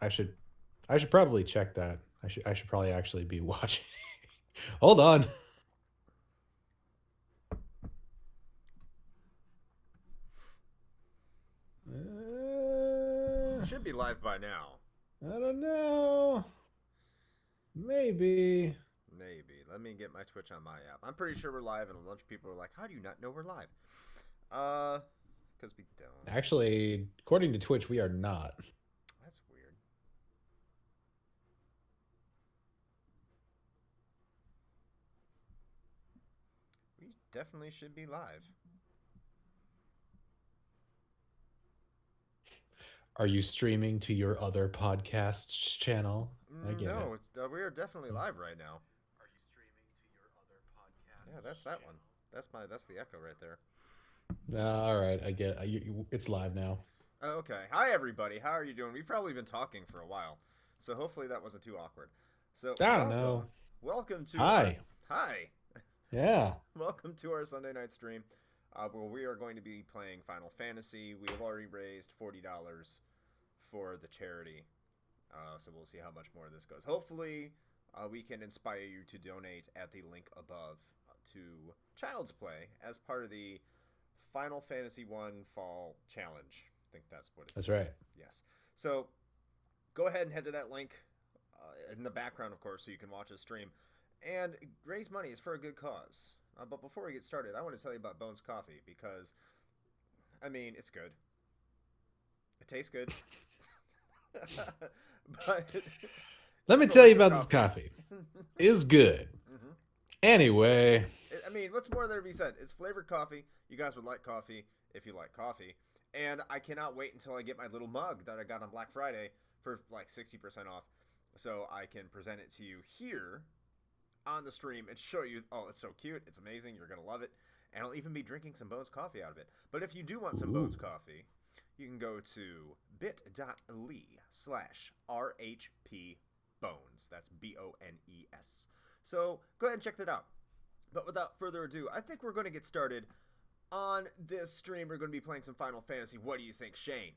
I should probably check that. I should probably actually be watching. Hold on. Should be live by now. I don't know. Maybe. Maybe. Let me get my Twitch on my app. I'm pretty sure we're live, and a bunch of people are like, "How do you not know we're live?" Because we don't. Actually, according to Twitch, we are not. That's weird. We definitely should be live. Are you streaming to your other podcast channel? I get it. No, it's we are definitely live right now. Are you streaming to your other podcast? Yeah, that's that one. That's the echo right there. All right, I get it. It's live now. Okay. Hi everybody. How are you doing? We've probably been talking for a while, so hopefully that wasn't too awkward. So I don't know. welcome to our Hi. hi. Yeah. Welcome to our Sunday night stream, where we are going to be playing Final Fantasy. We have already raised $40 for the charity, so we'll see how much more this goes. Hopefully, we can inspire you to donate at the link above to Child's Play as part of the Final Fantasy 1 Fall Challenge. I think that's what it's. That's right. Yes. So go ahead and head to that link in the background, of course, so you can watch us stream. And raise money is for a good cause. But before we get started, I want to tell you about Bones Coffee because, I mean, it's good. It tastes good. But let me tell you about this coffee. It's good. Mm-hmm. Anyway. I mean, what's more there to be said? It's flavored coffee. You guys would like coffee if you like coffee. And I cannot wait until I get my little mug that I got on Black Friday for like 60% off. So I can present it to you here on the stream and show you. Oh, it's so cute. It's amazing. You're going to love it. And I'll even be drinking some Bones coffee out of it. But if you do want some Bones coffee, you can go to bit.ly/RHPbones. That's BONES. So go ahead and check that out. But without further ado, I think we're going to get started. On this stream, we're going to be playing some Final Fantasy. What do you think, Shane?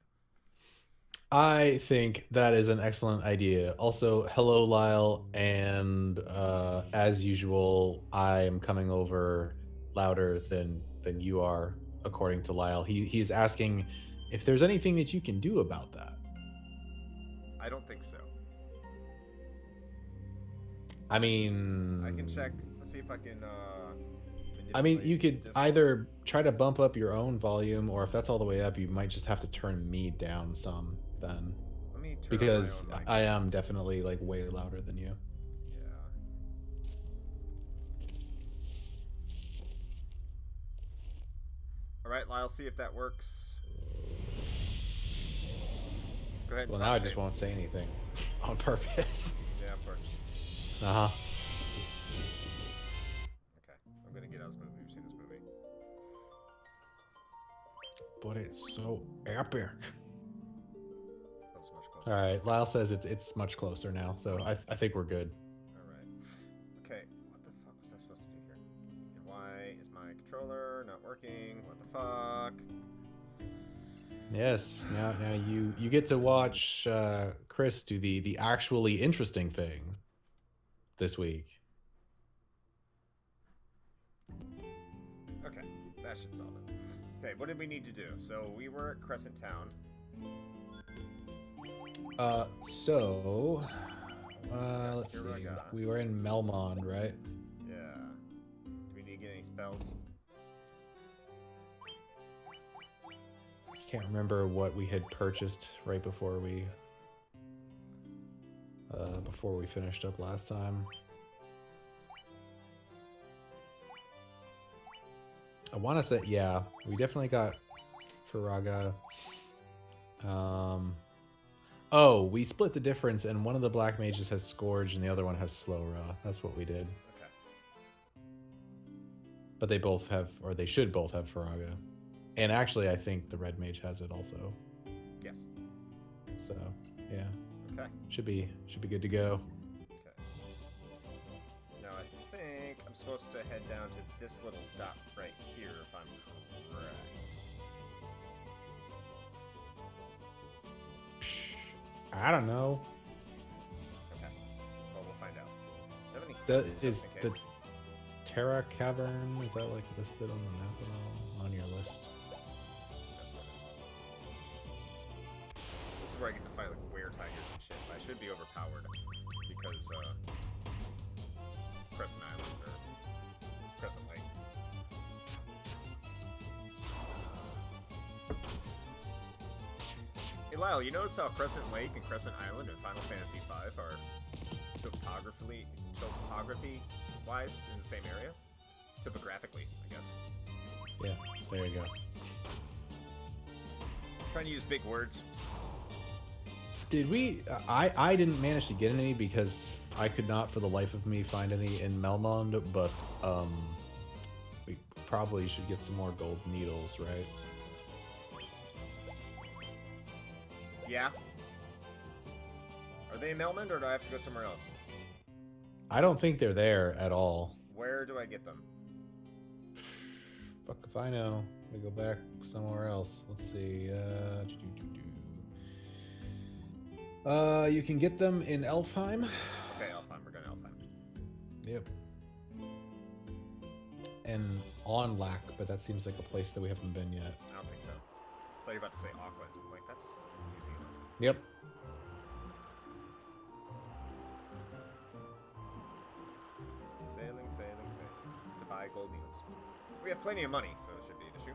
I think that is an excellent idea. Also, hello, Lyle, and as usual, I am coming over louder than you are, according to Lyle. He's asking if there's anything that you can do about that. I don't think so. I mean, I can check. Let's see if I can. I mean, you could either try to bump up your own volume, or if that's all the way up, you might just have to turn me down some then. Let me turn because my own mic. I am definitely like way louder than you. Yeah. All right, Lyle, see if that works. Go ahead. Well, now I just won't say anything on purpose. Yeah, of course. Uh-huh. Okay, I'm gonna get out of this movie. We've seen this movie. But it's so epic. That was much closer. All right, Lyle says it's much closer now, so I think we're good. All right. Okay, what the fuck was I supposed to do here? And why is my controller not working? What the fuck? Yes, now you get to watch Chris do the actually interesting things this week. Okay, that should solve it. Okay, what did we need to do? So we were at Crescent Town. Let's see. We were in Melmond, right? Yeah. Do we need to get any spells? I can't remember what we had purchased right before we finished up last time. I want to say, yeah, we definitely got Faraga. Oh, we split the difference, and one of the black mages has Scourge, and the other one has Slow Raw. That's what we did. Okay. But they both have, or they should both have Faraga. And actually, I think the red mage has it also. Yes. So, yeah. Okay. Should be good to go. Okay. Now I think I'm supposed to head down to this little dot right here if I'm correct. I don't know. Okay. Well, we'll find out. Do you have any That tips, just is in the case? Terra Cavern. Is that like listed on the map at all? On your list? That's what it is. This is where I get to fight like were-tigers and shit. I should be overpowered because Crescent Island or Crescent Lake. Hey Lyle, you notice how Crescent Lake and Crescent Island in Final Fantasy V are topography-wise in the same area? Topographically, I guess. Yeah, there you go. Trying to use big words. Did we? I didn't manage to get any because I could not for the life of me find any in Melmond, but we probably should get some more gold needles, right? Yeah. Are they in Melmond, or do I have to go somewhere else? I don't think they're there at all. Where do I get them? Fuck if I know. We go back somewhere else. Let's see. You can get them in Elfheim. Okay, Elfheim. We're going to Elfheim. Yep. And on Lack, but that seems like a place that we haven't been yet. I don't think so. I thought you were about to say Auckland. I'm like, that's New Zealand. Yep. Sailing, sailing, sailing. To buy gold needles. We have plenty of money, so it should be an issue.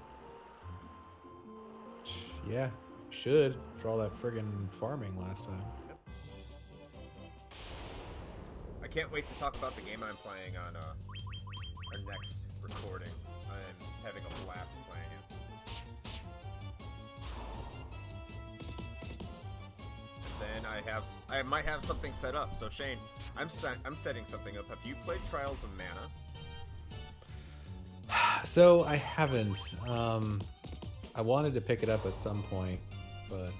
Yeah, should for all that friggin' farming last time. Yep. I can't wait to talk about the game I'm playing on our next recording. I'm having a blast playing it. And then I might have something set up. So Shane, I'm setting something up. Have you played Trials of Mana? So I haven't. I wanted to pick it up at some point, but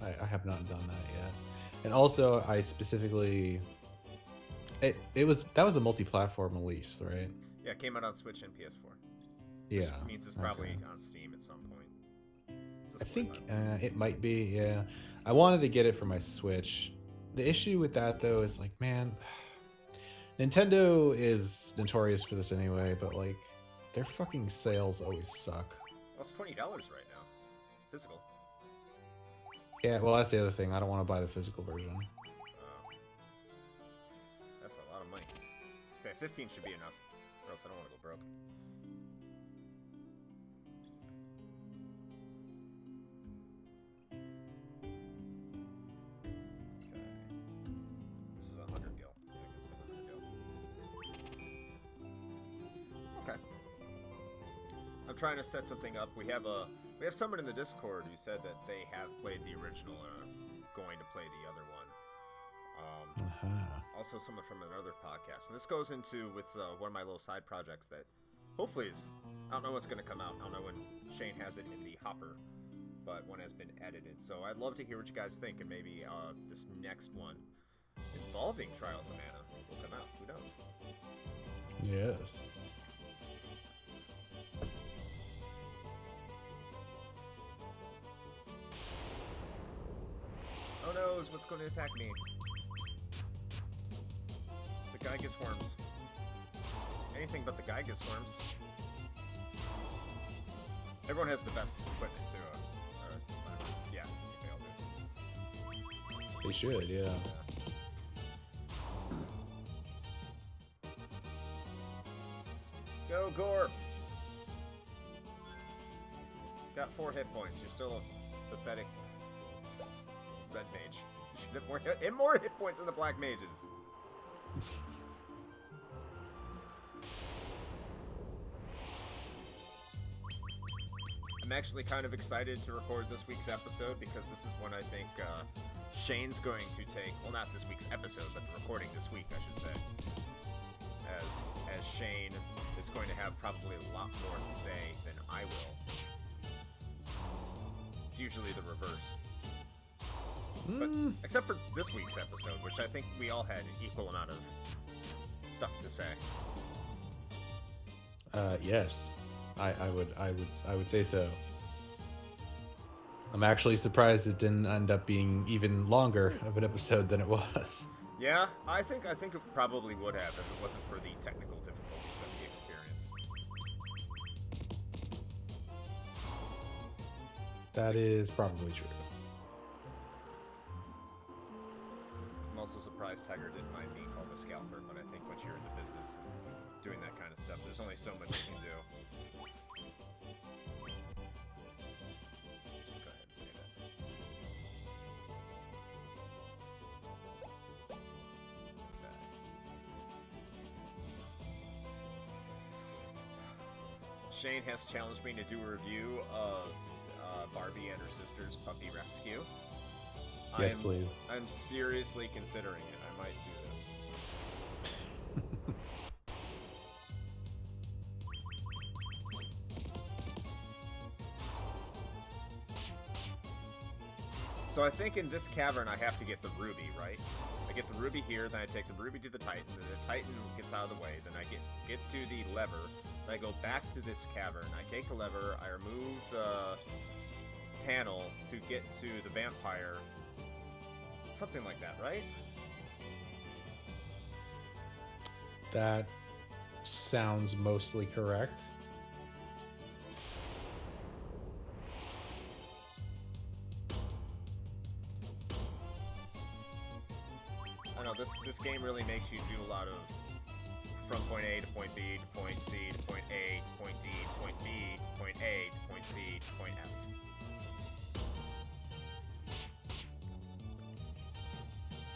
I have not done that yet. And also, I specifically, that was a multi-platform release, right? Yeah, it came out on Switch and PS4. Yeah. Which means it's probably okay. on Steam at some point. I think it might be. Yeah, I wanted to get it for my Switch. The issue with that though is like, man, Nintendo is notorious for this anyway, but like, their fucking sales always suck. Well, it's $20 right now, physical. Yeah, well, that's the other thing. I don't want to buy the physical version. That's a lot of money. Okay, 15 should be enough, or else I don't want to go broke. Okay. This is 100 gil. I think this is 100 gil. Okay. I'm trying to set something up. We have someone in the Discord who said that they have played the original and are going to play the other one. Also someone from another podcast. And this goes into with one of my little side projects that hopefully is, I don't know what's going to come out. I don't know when Shane has it in the hopper, but one has been edited. So I'd love to hear what you guys think, and maybe this next one involving Trials of Mana will come out. Who knows? Yes. Oh no, what's going to attack me? The Gygus worms. Anything but the Gygus worms. Everyone has the best equipment too. Yeah, I think they all do. They should, yeah. Go, Gore! Got 4 hit points. You're still a pathetic red mage. You should have more hit points than the black mages. I'm actually kind of excited to record this week's episode because this is one I think Shane's going to take. Well, not this week's episode, but the recording this week, I should say. As Shane is going to have probably a lot more to say than I will. It's usually the reverse. But except for this week's episode, which I think we all had an equal amount of stuff to say. Yes, I would say so. I'm actually surprised it didn't end up being even longer of an episode than it was. Yeah, I think it probably would have if it wasn't for the technical difficulties that we experienced. That is probably true. I'm also surprised Tiger didn't mind being called a scalper, but I think once you're in the business doing that kind of stuff, there's only so much you can do. Just go ahead and say that. Okay. Shane has challenged me to do a review of Barbie and her sister's puppy rescue. Yes, please. I'm seriously considering it. I might do this. So I think in this cavern I have to get the ruby, right? I get the ruby here, then I take the ruby to the Titan, then the Titan gets out of the way, then I get to the lever, then I go back to this cavern, I take the lever, I remove the panel to get to the vampire. Something like that, right? That sounds mostly correct. I know this game really makes you do a lot of from point A to point B to point C to point A to point D to point B to point A to point C to point F.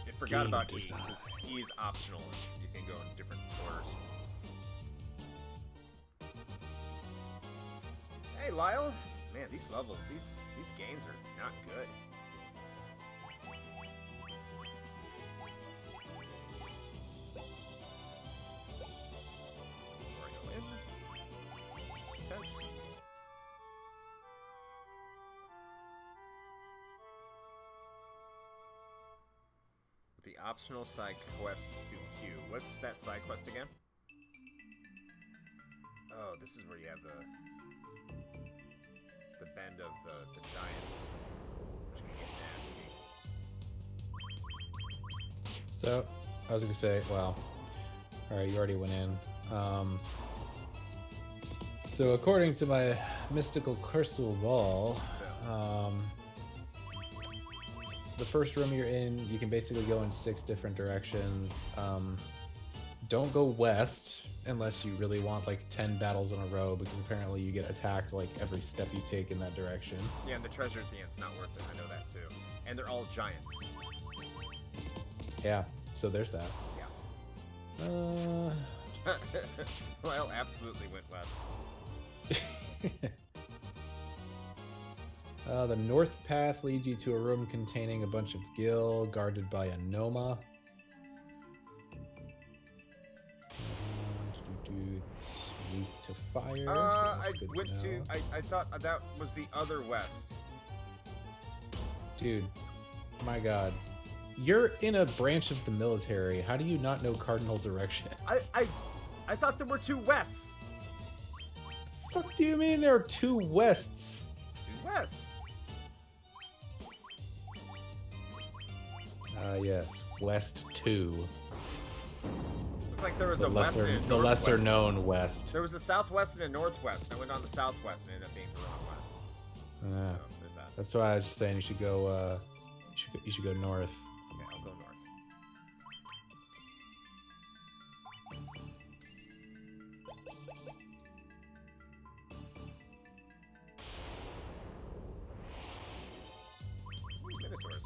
It forgot about E, because E is optional. You can go in different orders. Hey, Lyle! Man, these levels, these games are not good. So before I go in, tent. The optional side quest to Q. What's that side quest again? Oh, this is where you have the bend of the giants, which can get nasty. So, I was gonna say, well, alright, you already went in. So according to my mystical crystal ball, the first room you're in, you can basically go in 6 different directions. Don't go west unless you really want like 10 battles in a row, because apparently you get attacked like every step you take in that direction. Yeah, and the treasure at the end's not worth it. I know that too. And they're all giants. Yeah, so there's that. Yeah. Well, absolutely went west. The north path leads you to a room containing a bunch of gil guarded by a Noma. Weak to fire. I went to. I thought that was the other west. Dude, my God, you're in a branch of the military. How do you not know cardinal directions? I thought there were 2 wests. Fuck do you mean there are 2 wests? 2 wests. Yes, West 2. Looked like there was The a west and a the northwest. lesser known West. There was a southwest and a northwest. I went on the southwest and ended up being the wrong one. So there's that. That's why I was just saying you should go. You should go north. Okay, I'll go north. Ooh, Minotaurs.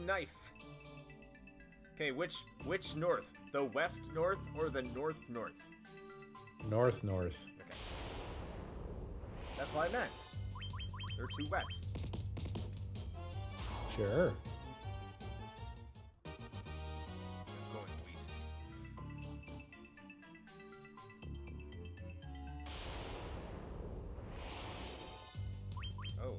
Knife. Okay, which north? The west north or the north north? North. Okay. That's what I meant. There are 2 wests. Sure. I'm going west. Oh.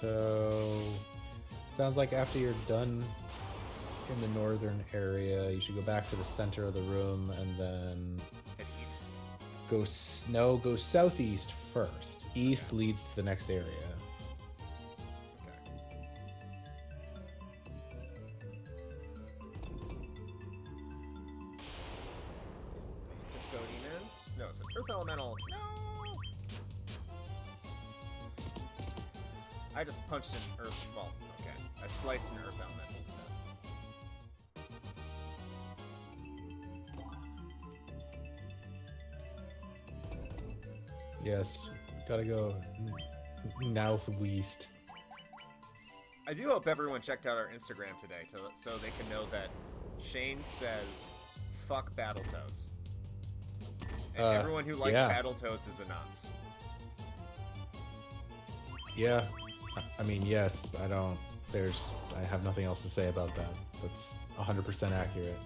So, sounds like after you're done in the northern area, you should go back to the center of the room and then Head east. go southeast first. East leads to the next area. Okay. These Piscodemons? No, it's an Earth Elemental. No! I just punched an Earth. Well, okay. I sliced an Earth Elemental to death. Yes, gotta go northwest. I do hope everyone checked out our Instagram today so they can know that Shane says, fuck Battletoads. And everyone who likes Battletoads is a nonce. Yeah. I mean, yes, I have nothing else to say about that. That's 100% accurate.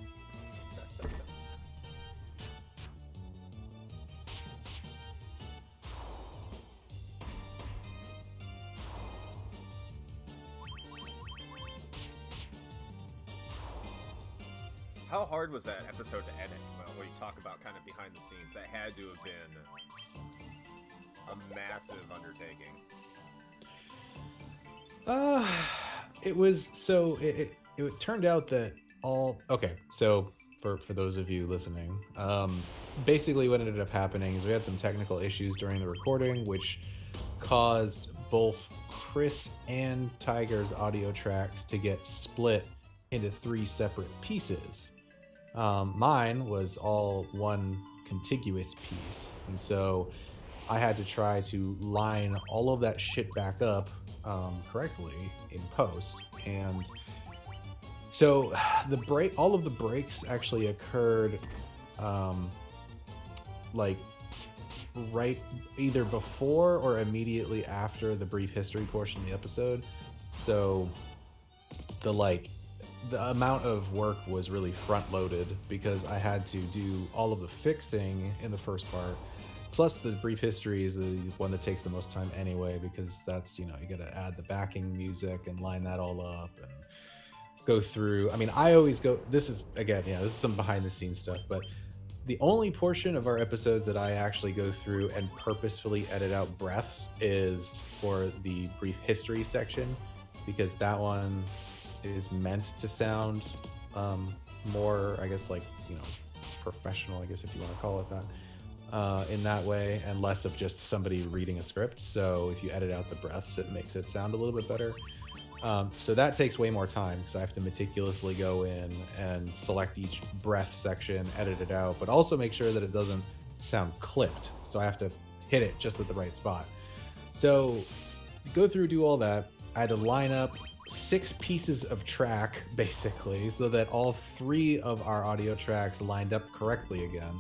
How hard was that episode to edit? Well, when you talk about kind of behind the scenes, that had to have been a massive undertaking. It was so it turned out that so for those of you listening, basically what ended up happening is we had some technical issues during the recording, which caused both Chris and Tiger's audio tracks to get split into 3 separate pieces. Mine was all one contiguous piece, and so I had to try to line all of that shit back up correctly in post. And so all of the breaks actually occurred like right either before or immediately after the brief history portion of the episode. So the amount of work was really front loaded because I had to do all of the fixing in the first part. Plus, the brief history is the one that takes the most time anyway, because that's, you gotta add the backing music and line that all up and go through. I mean, I always go, this is some behind the scenes stuff, but the only portion of our episodes that I actually go through and purposefully edit out breaths is for the brief history section, because that one is meant to sound more, I guess, professional, I guess, if you want to call it that. In that way, and less of just somebody reading a script. So if you edit out the breaths, it makes it sound a little bit better. So that takes way more time because I have to meticulously go in and select each breath section, edit it out, but also make sure that it doesn't sound clipped. So I have to hit it just at the right spot. So go through, do all that. I had to line up 6 pieces of track, basically, so that all 3 of our audio tracks lined up correctly again.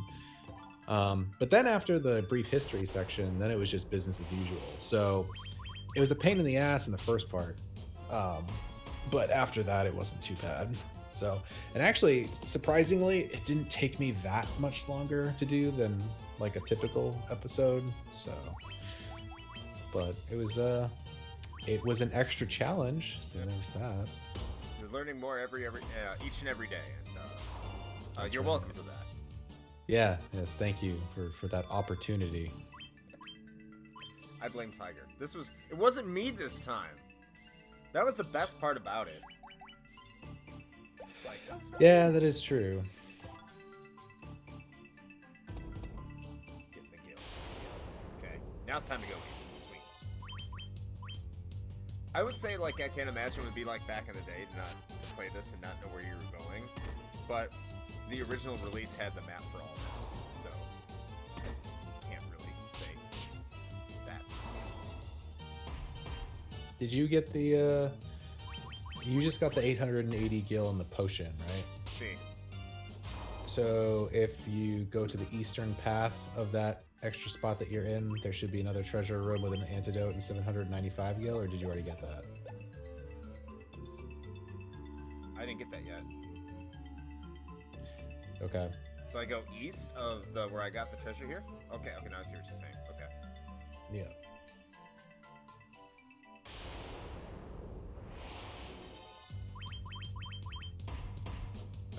But then after the brief history section, then it was just business as usual. So it was a pain in the ass in the first part. But after that, it wasn't too bad. So, and actually, surprisingly, it didn't take me that much longer to do than like a typical episode. So, but it was an extra challenge. So there was that. You're learning more each and every day, and you're welcome for that. Yeah, yes, thank you for that opportunity. I blame Tiger. It wasn't me this time. That was the best part about it. It's like, yeah, that is true. Get in the guild. Okay, now it's time to go east. Sweet. I would say, I can't imagine what it would be like back in the day to play this and not know where you were going. But the original release had the map for all this, so I can't really say that. Did you get the, you just got the 880 gil and the potion, right? See. So if you go to the eastern path of that extra spot that you're in, there should be another treasure room with an antidote and 795 gil, or did you already get that? I didn't get that yet. Okay. So I go east of where I got the treasure here? Okay, now I see what you're saying. Okay. Yeah.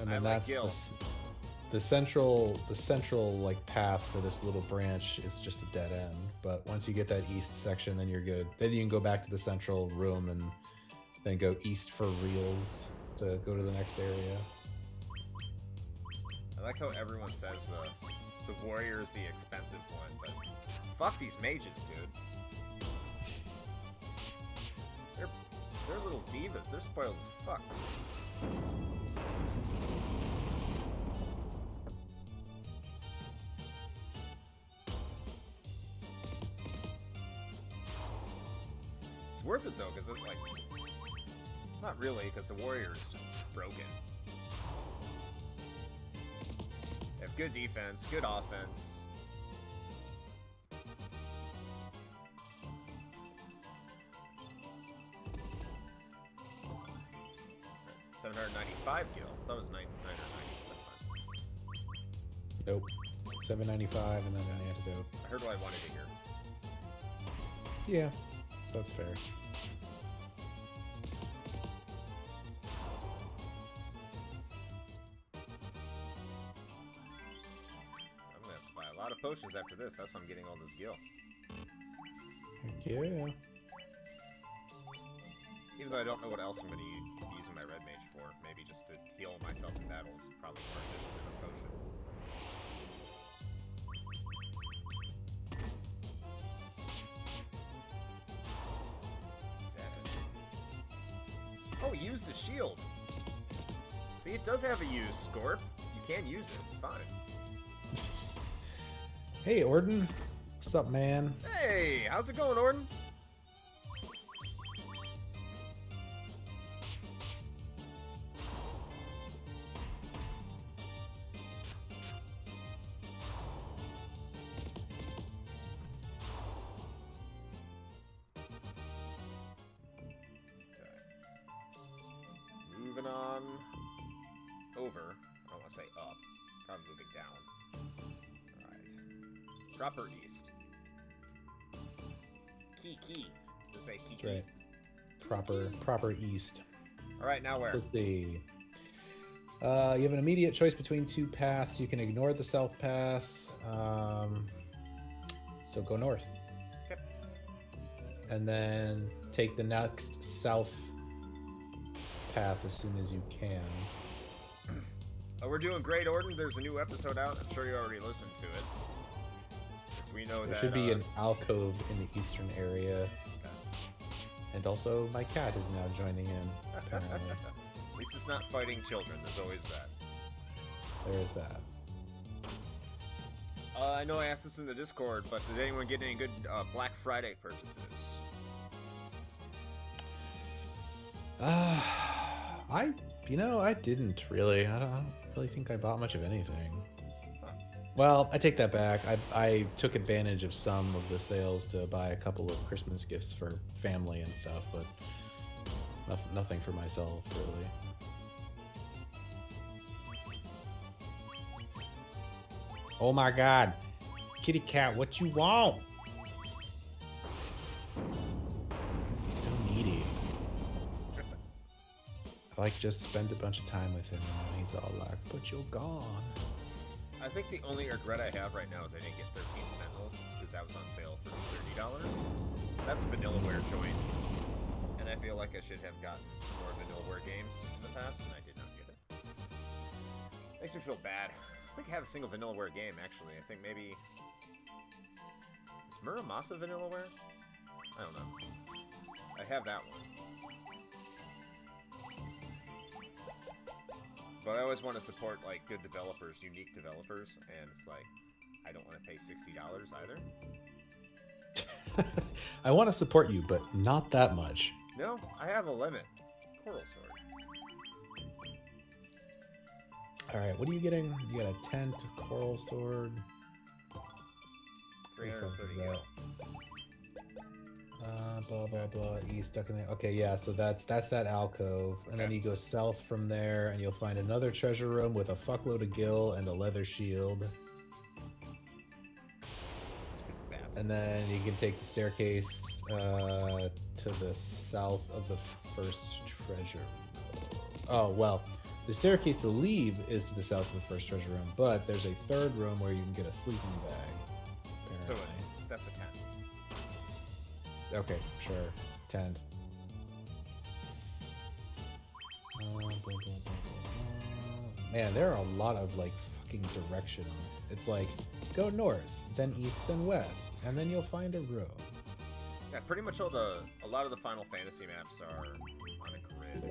and I then like that's Gil. the central like path for this little branch is just a dead end. But once you get that east section, then you're good. Then you can go back to the central room and then go east for reals to go to the next area. I like how everyone says the warrior is the expensive one, but fuck these mages, dude. They're little divas. They're spoiled as fuck. It's worth it though, because it's like, not really, because the warrior is just broken. They have good defense, good offense. $795 gil. That was 9 or 90. That's fine. Nope. 795 and then an antidote. I heard what I wanted to hear. Yeah, that's fair. I'm gonna have to buy a lot of potions after this. That's why I'm getting all this gil. Heck yeah. Even though I don't know what else I'm gonna be using my red mage for. Maybe just to heal myself in battle is probably more efficient than a potion. Oh, he used his shield. See, it does have a use, Scorp. You can use it. It's fine. Hey, Orden. What's up, man? Hey, how's it going, Orden? Moving on over. I don't want to say up. Probably moving down. Alright. Proper east. Key. Just say key. That's right. Proper east. Alright, now where? Let's see. You have an immediate choice between two paths. You can ignore the south pass. So go north. Okay. And then take the next south path as soon as you can. Oh, we're doing great, Orden. There's a new episode out. I'm sure you already listened to it. Because we know There that... should be an alcove in the eastern area. Okay. And also, my cat is now joining in, apparently. At least it's not fighting children. There's always that. There is that. I know I asked this in the Discord, but did anyone get any good Black Friday purchases? I didn't really. I don't really think I bought much of anything. Well, I take that back. I took advantage of some of the sales to buy a couple of Christmas gifts for family and stuff, but nothing for myself, really. Oh my god. Kitty cat, what you want? He's so needy. I just spent a bunch of time with him and he's all like, but you're gone. I think the only regret I have right now is I didn't get 13 Sentinels, because that was on sale for $30. That's a Vanillaware joint, and I feel like I should have gotten more Vanillaware games in the past, and I did not get it. Makes me feel bad. I think I have a single Vanillaware game, actually. I think maybe... Is Muramasa Vanillaware? I don't know. I have that one. But I always want to support, like, good developers, unique developers, and it's like, I don't want to pay $60 either. I want to support you, but not that much. No, I have a limit. Coral Sword. Alright, what are you getting? You got a tent, coral sword. 330 gil. Blah blah blah. East stuck in there. Okay, yeah. So that's that alcove, and then you go south from there, and you'll find another treasure room with a fuckload of gil and a leather shield. And then you can take the staircase to the south of the first treasure. Oh well, The staircase to leave is to the south of the first treasure room, but there's a third room where you can get a sleeping bag. So Apparently. that's a 10. Okay, sure. Tent. Man, there are a lot of like fucking directions. It's like go north, then east, then west, and then you'll find a room. Yeah, pretty much a lot of the Final Fantasy maps are on a grid.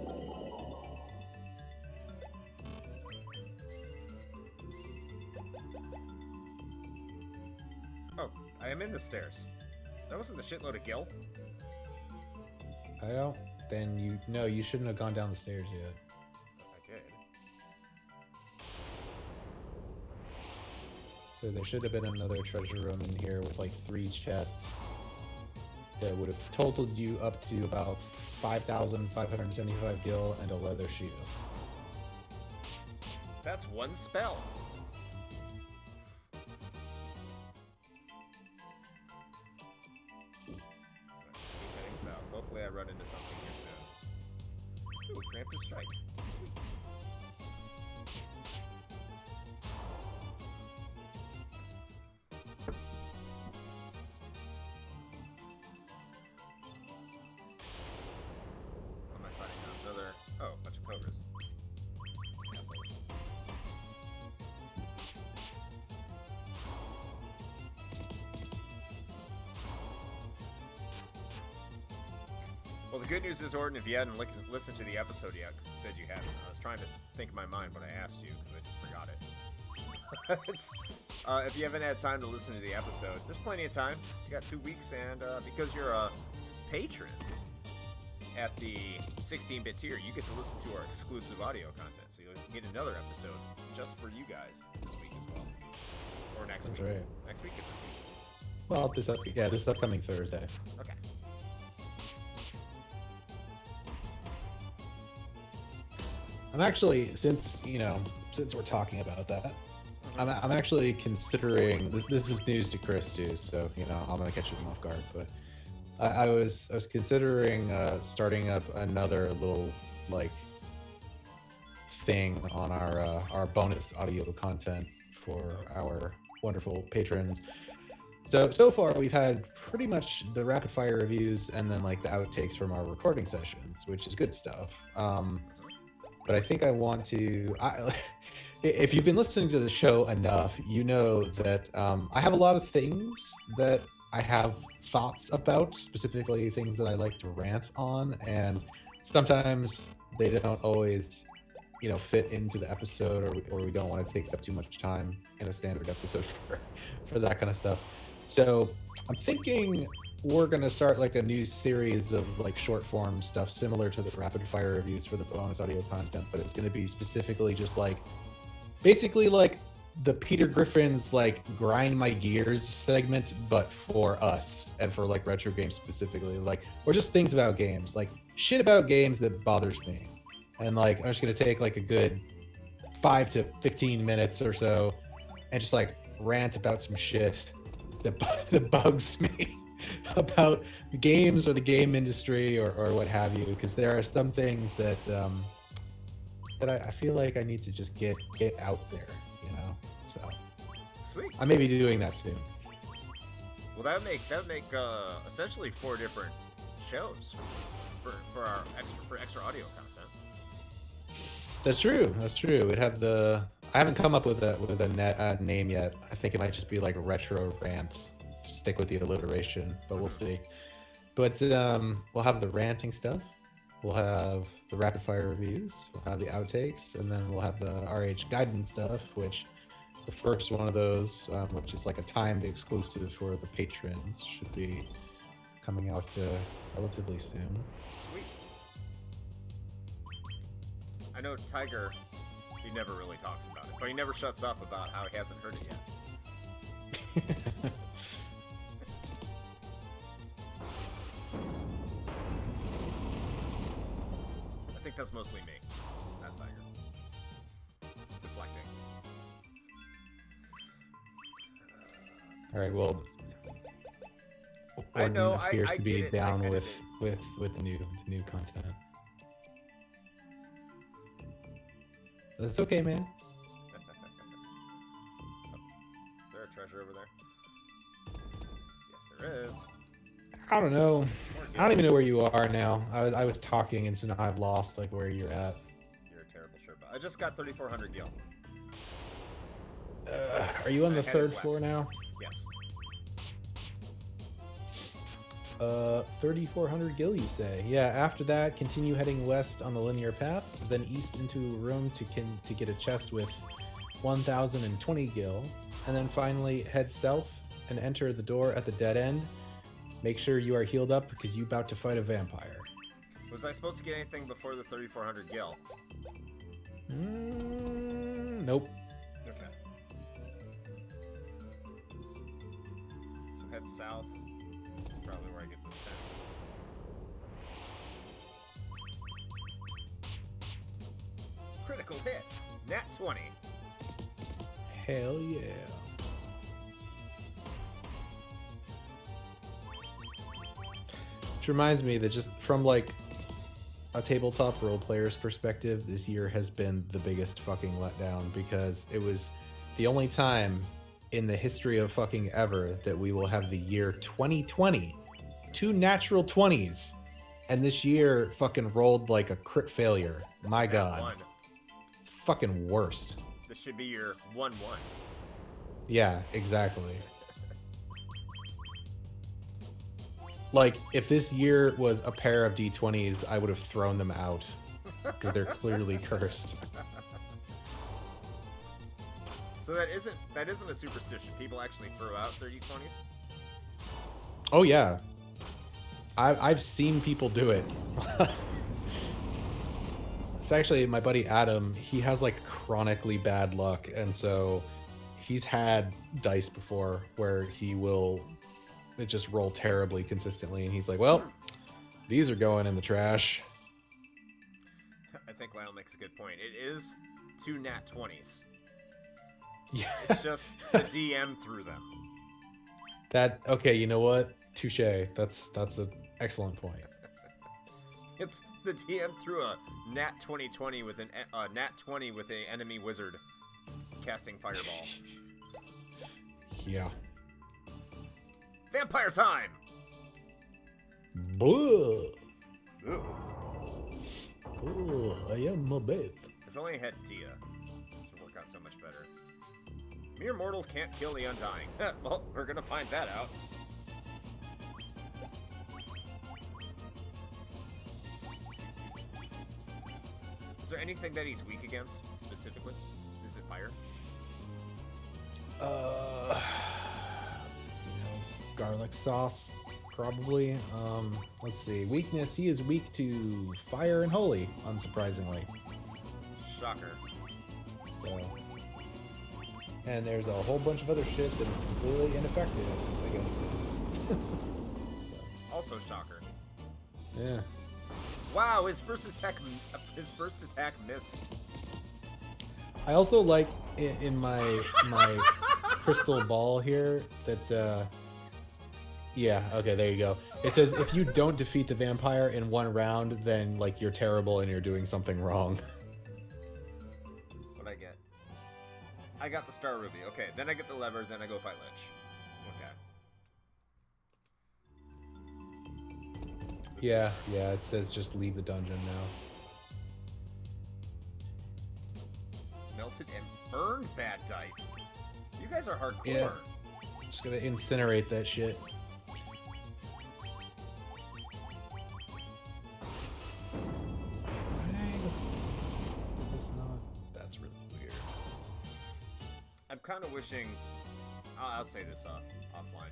Oh, I am in the stairs. That wasn't the shitload of Gil. I don't. Then you shouldn't have gone down the stairs yet. I did. So there should have been another treasure room in here with like 3 chests that would have totaled you up to about 5,575 gil and a leather shield. That's one spell. Keep heading south. Hopefully I run into something here soon. Ooh, preemptive strike. Sweet. What am I fighting now? Another... Oh, a bunch of cobras. Assholes. Well, the good news is, Orton, if you hadn't listened to the episode yet, because you said you hadn't, I was trying to think in my mind when I asked you, because I just forgot it. If you haven't had time to listen to the episode, there's plenty of time. You got 2 weeks, and because you're a patron at the 16-bit tier, you get to listen to our exclusive audio content. So you'll get another episode just for you guys this week as well. Or next week. That's right. Next week or this week? Well, this upcoming Thursday. Okay. I'm actually, since we're talking about that, I'm actually considering. This is news to Chris too, so I'm gonna catch him off guard. But I was considering starting up another little like thing on our bonus audio content for our wonderful patrons. So far we've had pretty much the rapid fire reviews and then like the outtakes from our recording sessions, which is good stuff. But I think I want to. If you've been listening to the show enough, you know that I have a lot of things that I have thoughts about, specifically things that I like to rant on, and sometimes they don't always, fit into the episode, or we don't want to take up too much time in a standard episode for that kind of stuff. So I'm thinking we're gonna start like a new series of like short form stuff similar to the rapid fire reviews for the bonus audio content, but it's gonna be specifically just like basically like the Peter Griffin's like grind my gears segment, but for us and for like retro games specifically, like, or just things about games, like shit about games that bothers me. And like I'm just gonna take like a good 5 to 15 minutes or so and just like rant about some shit that bugs me about games or the game industry or what have you, because there are some things that I feel like I need to just get out there, so Sweet. I may be doing that soon. Well, that would make essentially 4 different shows for our extra audio content. That's true. It'd have I haven't come up with a name yet. I think it might just be like retro rants. Stick with the alliteration, but we'll see. But we'll have the ranting stuff. We'll have the rapid fire reviews. We'll have the outtakes, and then we'll have the RH guidance stuff, which the first one of those, which is like a timed exclusive for the patrons, should be coming out relatively soon. Sweet. I know Tiger, he never really talks about it, but he never shuts up about how he hasn't heard it yet. I think that's mostly me. That's Tiger. Deflecting. All right. Well, I know. Orton appears I to be get it. down with the new content. That's okay, man. Is there a treasure over there? Yes, there is. I don't know. More I don't gil. even know where you are now. I was talking, and so now I've lost like where you're at. You're a terrible Sherpa. I just got 3,400 gil. Are you on I the headed third floor west. now? Yes. 3,400 gil, you say? Yeah. After that, continue heading west on the linear path, then east into a room to get a chest with 1,020 gil, and then finally head south and enter the door at the dead end. Make sure you are healed up because you're about to fight a vampire. Was I supposed to get anything before the 3,400 gil? Nope. Okay. So head south. This is probably where I get the fence. Critical hit. Nat 20. Hell yeah. Which reminds me that just from like a tabletop role player's perspective, this year has been the biggest fucking letdown because it was the only time in the history of fucking ever that we will have the year 2020, two natural 20s, and this year fucking rolled like a crit failure. My god. One. It's fucking worst. This should be your 1-1. Yeah, exactly. Like, if this year was a pair of D20s, I would have thrown them out. Because they're clearly cursed. So that isn't a superstition. People actually throw out their D20s? Oh, yeah. I've seen people do it. It's actually my buddy Adam. He has, like, chronically bad luck. And so he's had dice before where he will... it just roll terribly consistently, and he's like, well, these are going in the trash. I think Lyle makes a good point. It is two nat 20s. Yeah. It's just the DM threw them. That, okay, you know what? Touche. That's an excellent point. It's the DM threw a nat 2020 with nat 20 with a enemy wizard casting fireball. Yeah. Vampire time! Blah. Ooh. Oh, I am a bit. If only I had Dia. This would work out so much better. Mere mortals can't kill the undying. Well, we're gonna find that out. Is there anything that he's weak against, specifically? Is it fire? Garlic sauce, probably. Let's see. Weakness, he is weak to fire and holy, unsurprisingly. Shocker. So, and there's a whole bunch of other shit that is completely ineffective against it. Also shocker. Yeah. Wow, his first attack missed. I also like in my crystal ball here that yeah, okay, there you go. It says if you don't defeat the vampire in one round, then like you're terrible and you're doing something wrong. What'd I get? I got the Star Ruby. Okay, then I get the lever, then I go fight Lich. Okay. Yeah, it says just leave the dungeon now. Melted and burned bad dice. You guys are hardcore. Yeah. Just gonna incinerate that shit. That's really weird. I'm kind of wishing. I'll say this offline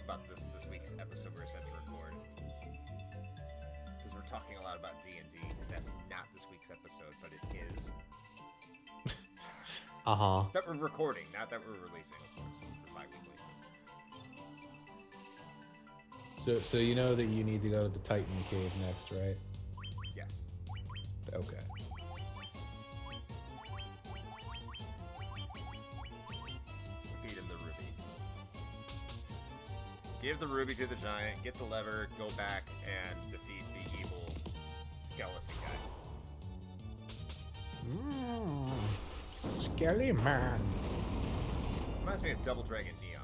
about this week's episode we're set to record, because we're talking a lot about D&D. That's not this week's episode, but it is. That we're recording, not that we're releasing, of course. We're bi-weekly. So you know that you need to go to the Titan cave next, right? Yes. Okay. Feed him the ruby. Give the ruby to the giant, get the lever, go back, and defeat the evil skeleton guy. Mm, Skelly man. Reminds me of Double Dragon Neon.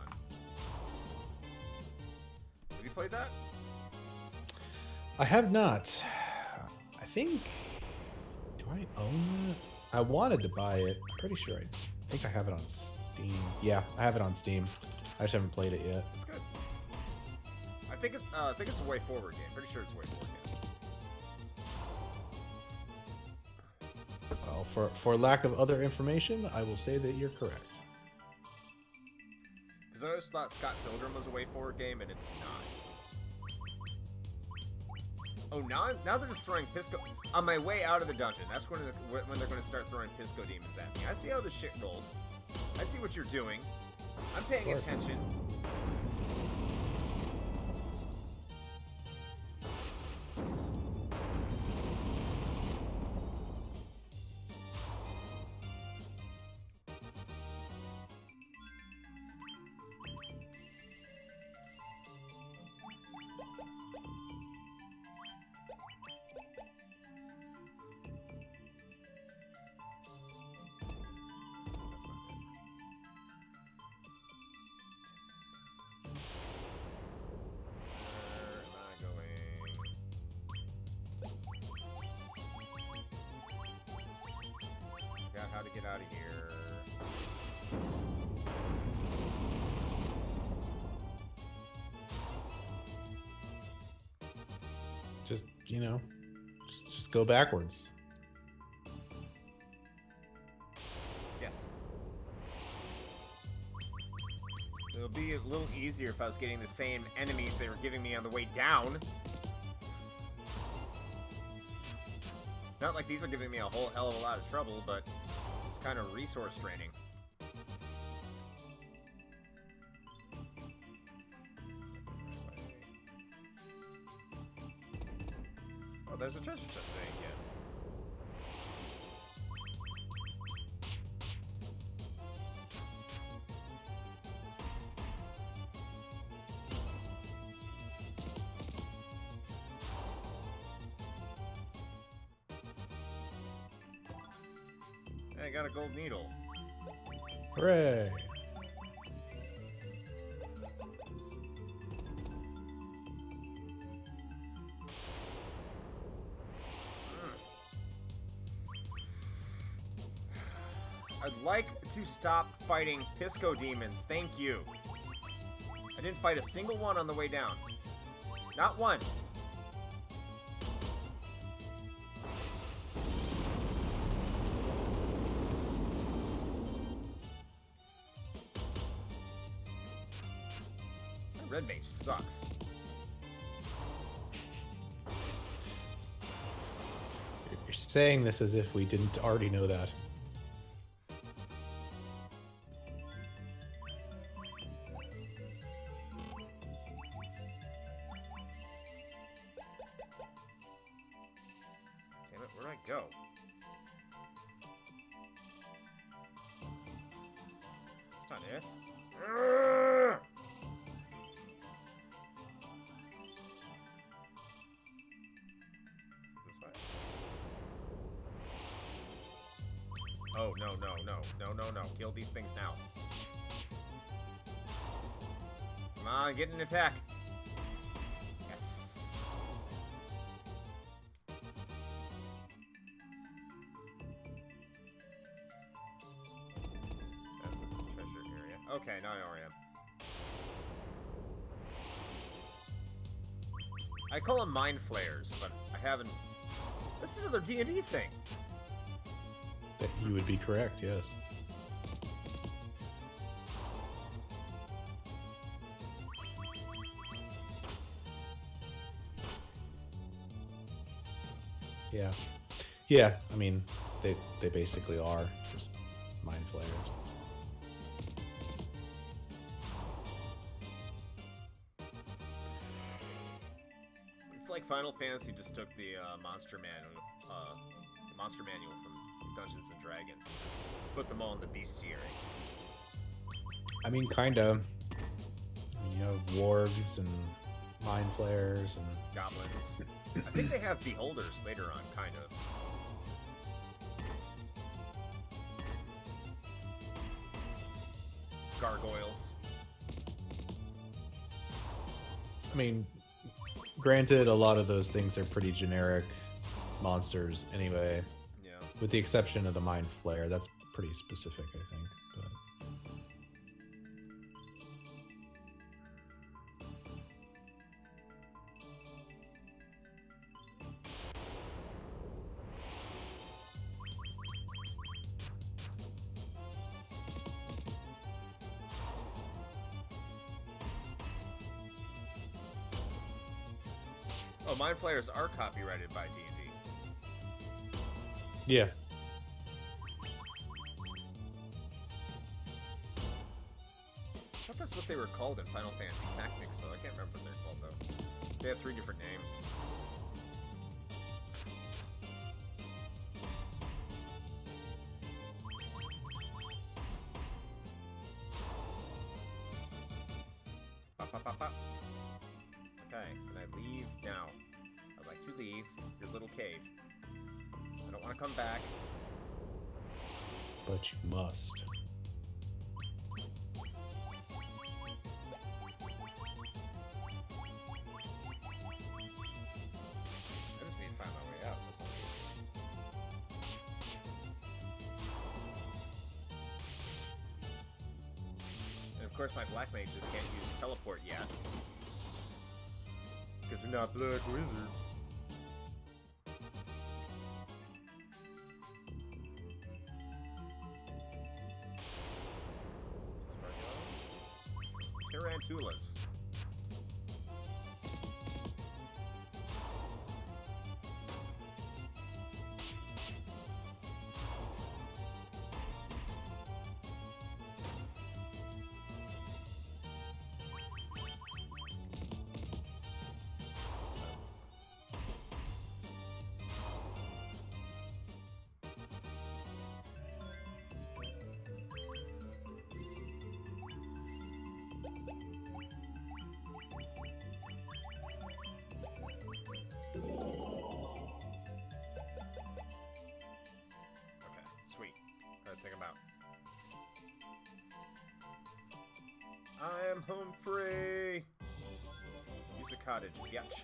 Have you played that? I have not. I think. Do I own that? I wanted to buy it. I'm pretty sure I think I have it on Steam. Yeah, I have it on Steam. I just haven't played it yet. It's good. I think it's a way forward game. Pretty sure it's a way forward game. Well, for lack of other information, I will say that you're correct. Because I always thought Scott Pilgrim was a way forward game, and it's not. Oh, now they're just throwing Pisco... On my way out of the dungeon, that's when they're going to start throwing Pisco demons at me. I see how this shit rolls. I see what you're doing. I'm paying attention. How to get out of here. Just, just go backwards. Yes. It'll be a little easier if I was getting the same enemies they were giving me on the way down. Not like these are giving me a whole hell of a lot of trouble, but it's kind of resource draining. Oh, there's a treasure chest I didn't get. Hey, I got a gold needle. Hooray! I'd like to stop fighting Pisco demons. Thank you. I didn't fight a single one on the way down. Not one. Red mage sucks. You're saying this as if we didn't already know that. Damn it, where'd I go? That's not it. Urgh! This way. Oh, no, no, no. No, no, no. Kill these things now. Come on, get an attack. Yes. That's the treasure area. Okay, now I know where I am. I call them mind flares, but I haven't... This is another D&D thing. That you would be correct, yes. Yeah. Yeah, I mean, they basically are just mind flayers. It's like Final Fantasy just took the monster manual from Dungeons and Dragons and just put them all in the bestiary. I mean, kinda. You have wargs and mind flayers and... Goblins. I think they have beholders later on, kind of. gargoyles. I mean, granted, a lot of those things are pretty generic monsters anyway, Yeah. with the exception of the Mind Flayer. That's pretty specific, I think. But Oh, Mind Flayers are copyrighted by D&D. yeah. I thought that's what they were called in Final Fantasy Tactics, though. I can't remember what they're called, though. They have 3 different names. Bop, bop, bop, bop. Okay, can I leave now? I'd like to leave your little cave. I don't want to come back. But you must. I just need to find my way out. This one. And of course, my black mage just can't use teleport yet. Because we're not Black Wizard. Tarantulas. Sweet. Alright, take him out. I am home free! Use a cottage, bitch.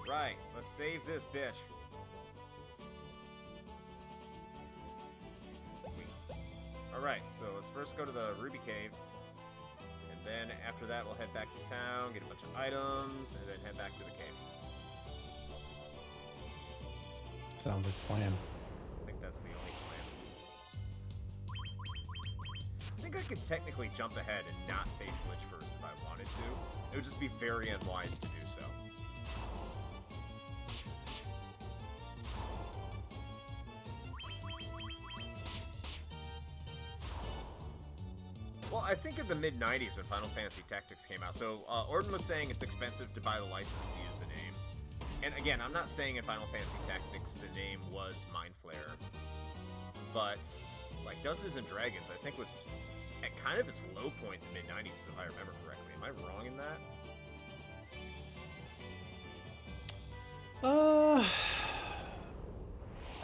Alright, let's save this bitch. Alright, so let's first go to the Ruby Cave, and then after that we'll head back to town, get a bunch of items, and then head back to the cave. Sounds like a plan. I think that's the only plan. I think I could technically jump ahead and not face Lich first if I wanted to. It would just be very unwise to do so. Well, I think in the mid-90s when Final Fantasy Tactics came out, so Orden was saying it's expensive to buy the license to use the name. And again, I'm not saying in Final Fantasy Tactics the name was Mind Flayer, but like Dungeons and Dragons, I think was at kind of its low point in the mid-90s, if I remember correctly. Am I wrong in that?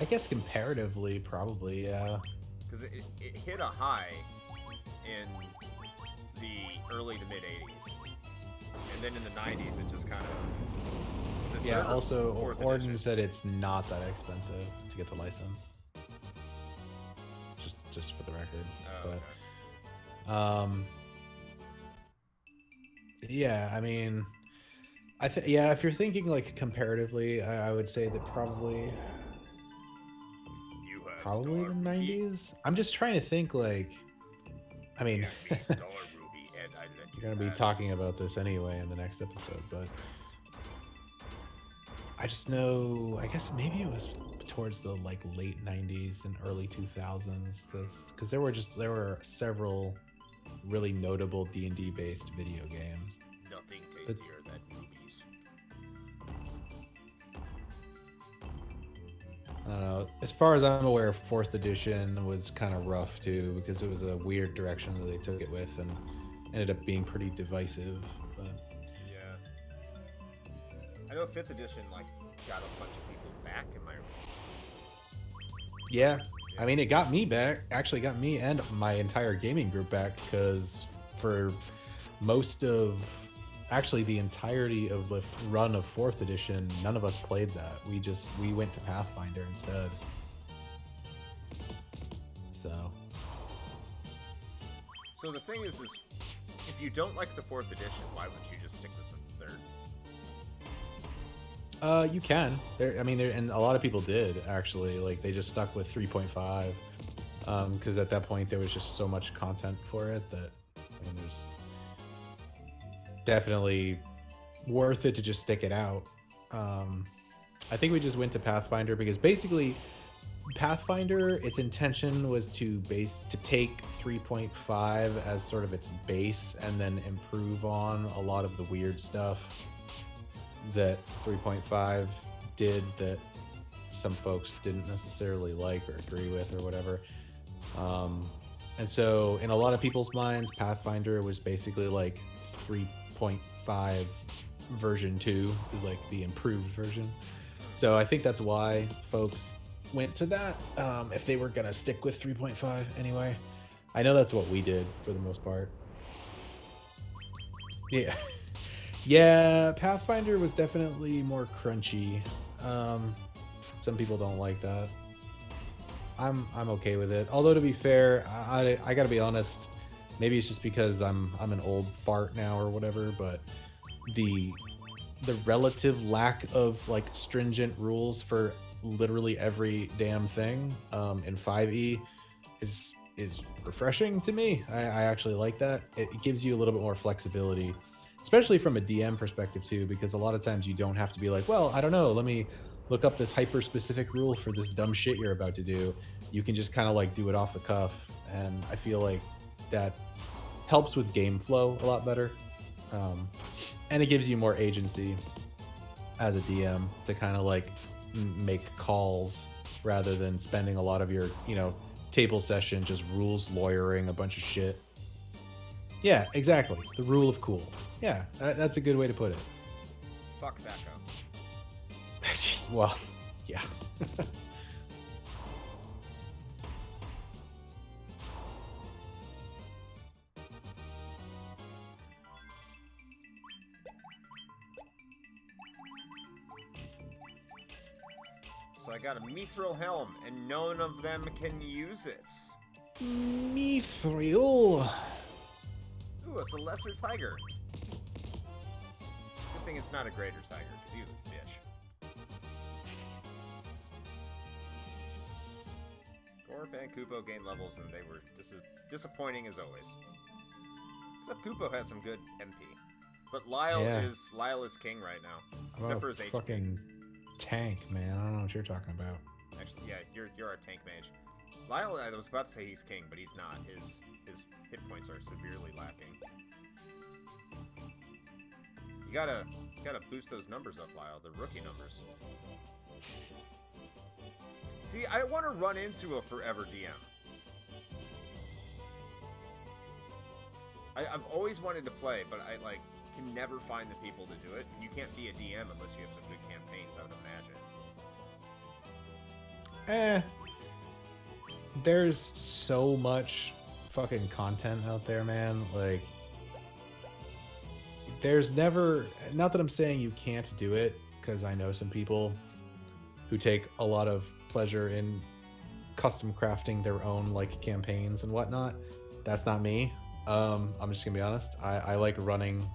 I guess comparatively, probably, yeah. Because it hit a high in the early to mid 80s, and then in the 90s it just kind of yeah. Also, Orden said it's not that expensive to get the license. Just for the record. Oh, but okay. Yeah, I mean, yeah, if you're thinking like comparatively, I would say that probably the 90s. I'm just trying to think, like, I mean, we're gonna be talking about this anyway in the next episode, but I just know, I guess maybe it was towards the like late 90s and early 2000s, because there were several really notable D&D based video games. Nothing tastier than rubies. I don't know. As far as I'm aware, 4th edition was kind of rough too, because it was a weird direction that they took it with and ended up being pretty divisive. But know 5th edition like got a bunch of people back in my. Yeah. I mean, it got me back. Actually, got me and my entire gaming group back because for most of, actually, the entirety of the run of 4th edition, none of us played that. We went to Pathfinder instead. So. So the thing is if you don't like the 4th edition, why wouldn't you just stick with the 3rd? You can. I mean, and a lot of people did actually. Like they just stuck with 3.5, because at that point there was just so much content for it that I mean, there's definitely worth it to just stick it out. I think we just went to Pathfinder because basically Pathfinder, its intention was to take 3.5 as sort of its base and then improve on a lot of the weird stuff that 3.5 did that some folks didn't necessarily like or agree with or whatever. And so in a lot of people's minds, Pathfinder was basically like 3.5 version 2 is like the improved version. So I think that's why folks went to that, if they were gonna stick with 3.5 anyway. I know that's what we did for the most part. Yeah. Yeah, Pathfinder was definitely more crunchy. Some people don't like that. I'm okay with it. Although to be fair, I gotta be honest. Maybe it's just because I'm an old fart now or whatever. But the relative lack of like stringent rules for literally every damn thing in 5e is refreshing to me. I actually like that. It gives you a little bit more flexibility, especially from a DM perspective too, because a lot of times you don't have to be like, well, I don't know, let me look up this hyper specific rule for this dumb shit you're about to do. You can just kind of like do it off the cuff, and I feel like that helps with game flow a lot better. And it gives you more agency as a DM to kind of like make calls rather than spending a lot of your, table session just rules lawyering a bunch of shit. Yeah, exactly. The rule of cool. Yeah, that's a good way to put it. Fuck that guy. Well, yeah. So I got a mithril helm, and none of them can use it. Mithril. Ooh, it's a lesser tiger. Good thing it's not a greater tiger, because he was a bitch. Gorp and Kupo gained levels, and they were disappointing as always. Except Kupo has some good MP. But Lyle is king right now. Except for his HP. Fucking tank, man. I don't know what you're talking about. Actually, yeah, you're our tank mage. Lyle, I was about to say he's king, but he's not. His hit points are severely lacking. You gotta boost those numbers up, Lyle. The rookie numbers. See, I want to run into a forever DM. I've always wanted to play, but I can never find the people to do it. You can't be a DM unless you have some good campaigns, I would imagine. There's so much fucking content out there, man. Like, there's never, not that I'm saying you can't do it, because I know some people who take a lot of pleasure in custom crafting their own like campaigns and whatnot. That's not me. I'm just gonna be honest. I like running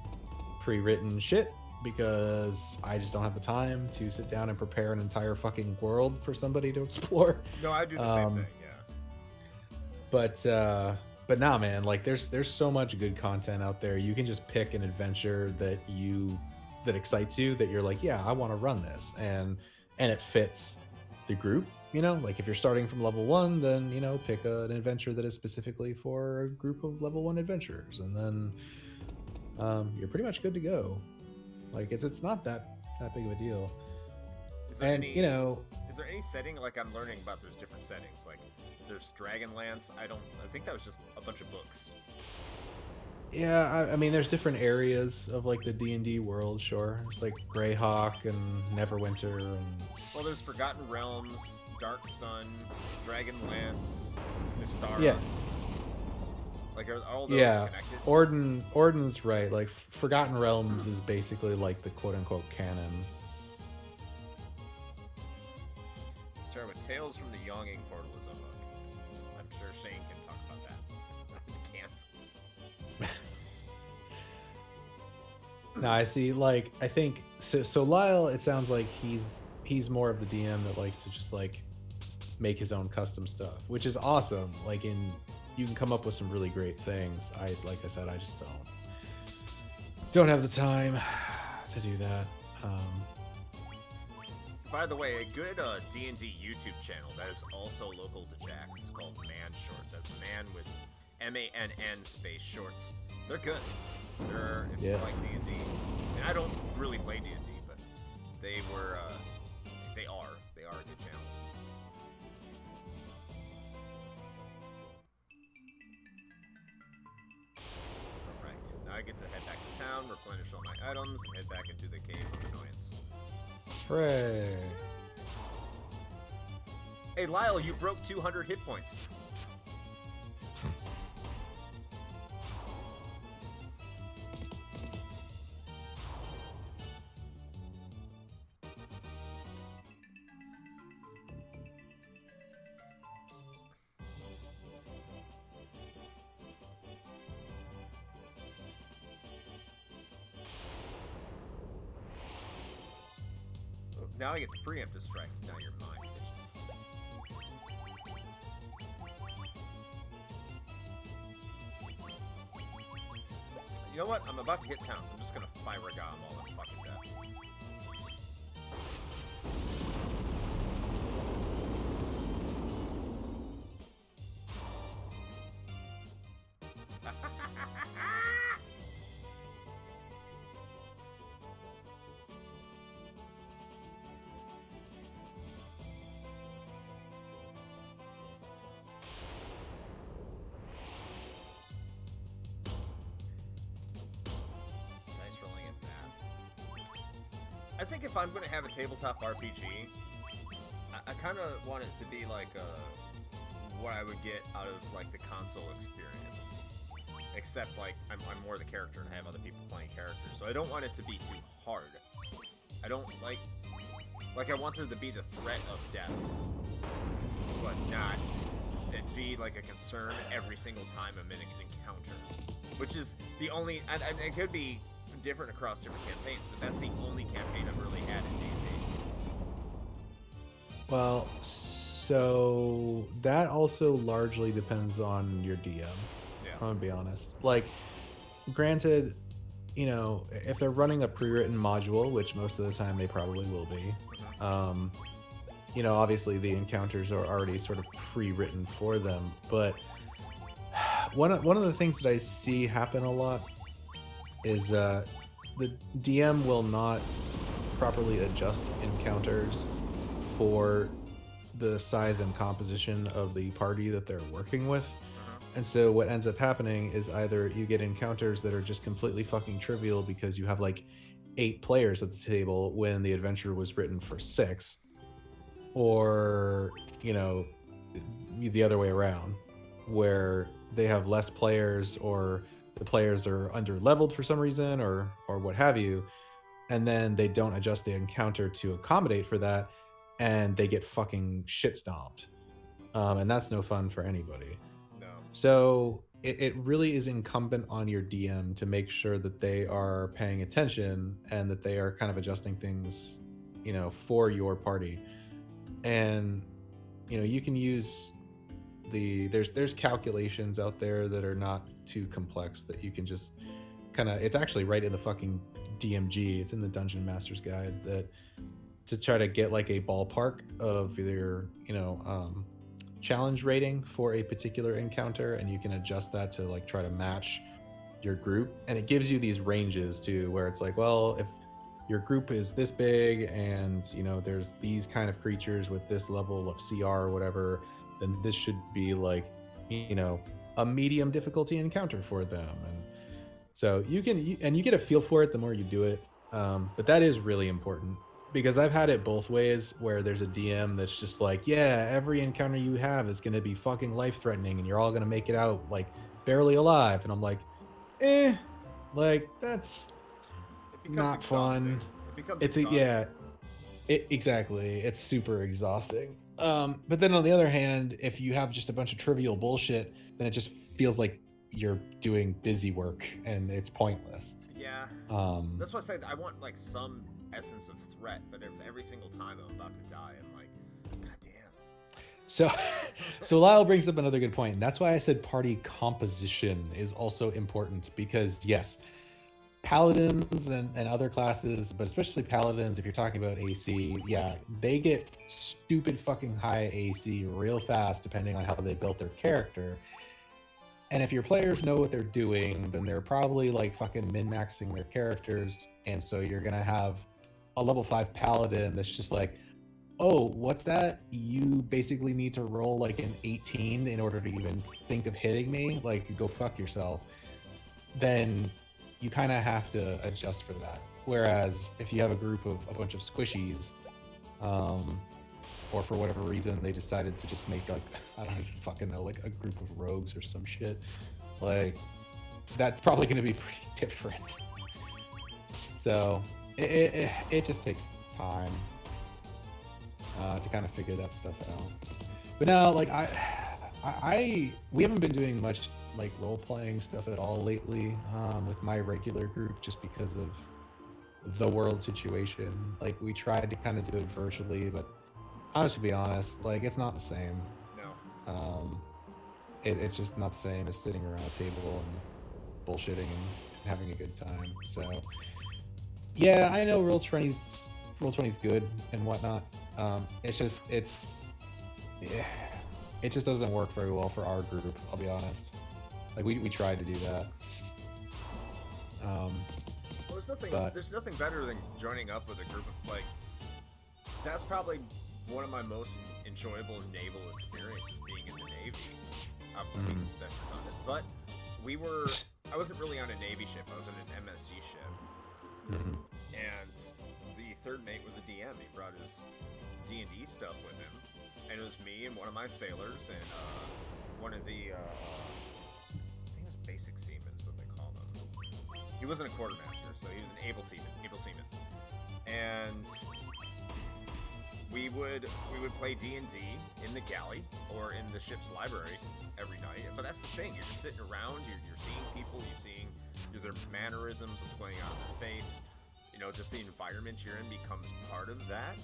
pre-written shit because I just don't have the time to sit down and prepare an entire fucking world for somebody to explore. No, I do the same thing, yeah. But nah, man, like there's so much good content out there. You can just pick an adventure that excites you, that you're like, yeah, I want to run this, and it fits the group. Like if you're starting from level 1, then pick an adventure that is specifically for a group of level 1 adventurers, and then you're pretty much good to go. Like it's not that big of a deal. Is there any setting, like I'm learning about there's different settings, like there's Dragonlance. I think that was just a bunch of books. Yeah, I mean, there's different areas of like the D&D world. Sure, there's like Greyhawk and Neverwinter, and Well, there's Forgotten Realms, Dark Sun, Dragonlance, yeah, Mystara. Like, are all those yeah. connected? Orden's right. Like Forgotten Realms is basically like the quote unquote canon. Start with Tales from the Yawning Portal is a book. I'm sure Shane can talk about that. I can't. Now I see. Like I think so. So Lyle, it sounds like he's more of the DM that likes to just like make his own custom stuff, which is awesome. Like you can come up with some really great things. Like I said, I just don't have the time to do that. By the way, a good D&D YouTube channel that is also local to Jax is called Man Shorts. That's man with MANN space shorts. They're good. They're, if you Yes. like D&D. And I don't really play D&D, but they were, they are a good channel. Alright, now I get to head back to town, replenish all my items, and head back into the Cave of Annoyance. Hooray! Hey, Lyle, you broke 200 hit points. Now I get the preemptive strike. Now you're mine, bitches. You know what? I'm about to hit town, so I'm just gonna fire a guy all in fucking death. Dice rolling and math. I think if I'm gonna have a tabletop RPG, I kind of want it to be like what I would get out of like the console experience. Except like I'm more the character and I have other people playing characters, so I don't want it to be too hard. I don't like I want there to be the threat of death, but not it be like a concern every single time I'm in an encounter. Which is the only, and it could be different across different campaigns, but that's the only campaign I've really had in D&D. Well, so that also largely depends on your DM. Yeah. I'm gonna be honest. Like, granted, you know, if they're running a pre-written module, which most of the time they probably will be, you know, obviously the encounters are already sort of pre-written for them. But one of the things that I see happen a lot is the DM will not properly adjust encounters for the size and composition of the party that they're working with. And so what ends up happening is either you get encounters that are just completely fucking trivial because you have like 8 players at the table when the adventure was written for 6, or, you know, the other way around, where they have less players or the players are under leveled for some reason or what have you, and then they don't adjust the encounter to accommodate for that, and they get fucking shit stomped. And that's no fun for anybody. No. So it really is incumbent on your DM to make sure that they are paying attention and that they are kind of adjusting things, you know, for your party. And, you know, you can use there's calculations out there that are not too complex that you can just kind of, it's actually right in the fucking DMG, it's in the Dungeon Master's Guide, that to try to get like a ballpark of either, you know, challenge rating for a particular encounter, and you can adjust that to like try to match your group. And it gives you these ranges too, where it's like, well, if your group is this big and, you know, there's these kind of creatures with this level of CR or whatever, then this should be like, you know, a medium difficulty encounter for them. And So and you get a feel for it the more you do it. But that is really important because I've had it both ways where there's a DM that's just like, yeah, every encounter you have is going to be fucking life threatening and you're all going to make it out like barely alive. And I'm like, eh, like that's It becomes not exhausting. fun. It becomes It's a, yeah, exhausting. exactly. It's super exhausting. But then on the other hand, if you have just a bunch of trivial bullshit, then it just feels like you're doing busy work and it's pointless. Yeah, Um, that's why I said I want like some essence of threat. But if every single time I'm about to die, I'm like, God damn. so, so Lyle brings up another good point, and that's why I said party composition is also important because yes, paladins and other classes, but especially paladins, if you're talking about AC, yeah, they get stupid fucking high AC real fast depending on how they built their character. And if your players know what they're doing, then they're probably like fucking min-maxing their characters. And so you're gonna have a level 5 paladin that's just like, oh, what's that? You basically need to roll like an 18 in order to even think of hitting me. Like, go fuck yourself. Then you kind of have to adjust for that. Whereas if you have a group of a bunch of squishies, um, or for whatever reason they decided to just make like I don't even fucking know, like a group of rogues or some shit, like that's probably going to be pretty different. So it just takes time to kind of figure that stuff out. But now, like we haven't been doing much like role playing stuff at all lately with my regular group, just because of the world situation. Like we tried to kind of do it virtually, but honestly, to be honest, like it's not the same. No. Um, it's just not the same as sitting around a table and bullshitting and having a good time. So yeah, I know Roll20's good and whatnot. It's just yeah, it just doesn't work very well for our group. I'll be honest. Like we tried to do that. Well, But there's nothing better than joining up with a group of like. That's probably one of my most enjoyable naval experiences, being in the Navy. I mean, that's redundant, but I wasn't really on a Navy ship. I was on an MSC ship, and the third mate was a DM. He brought his D&D stuff with him, and it was me and one of my sailors and one of the I think it was basic seamen is what they call them. He wasn't a quartermaster, so he was an able seaman, and we would play D&D in the galley or in the ship's library every night. But that's the thing, you're just sitting around, you're seeing people, you're seeing their mannerisms, what's going on in their face. You know, just the environment you're in becomes part of that.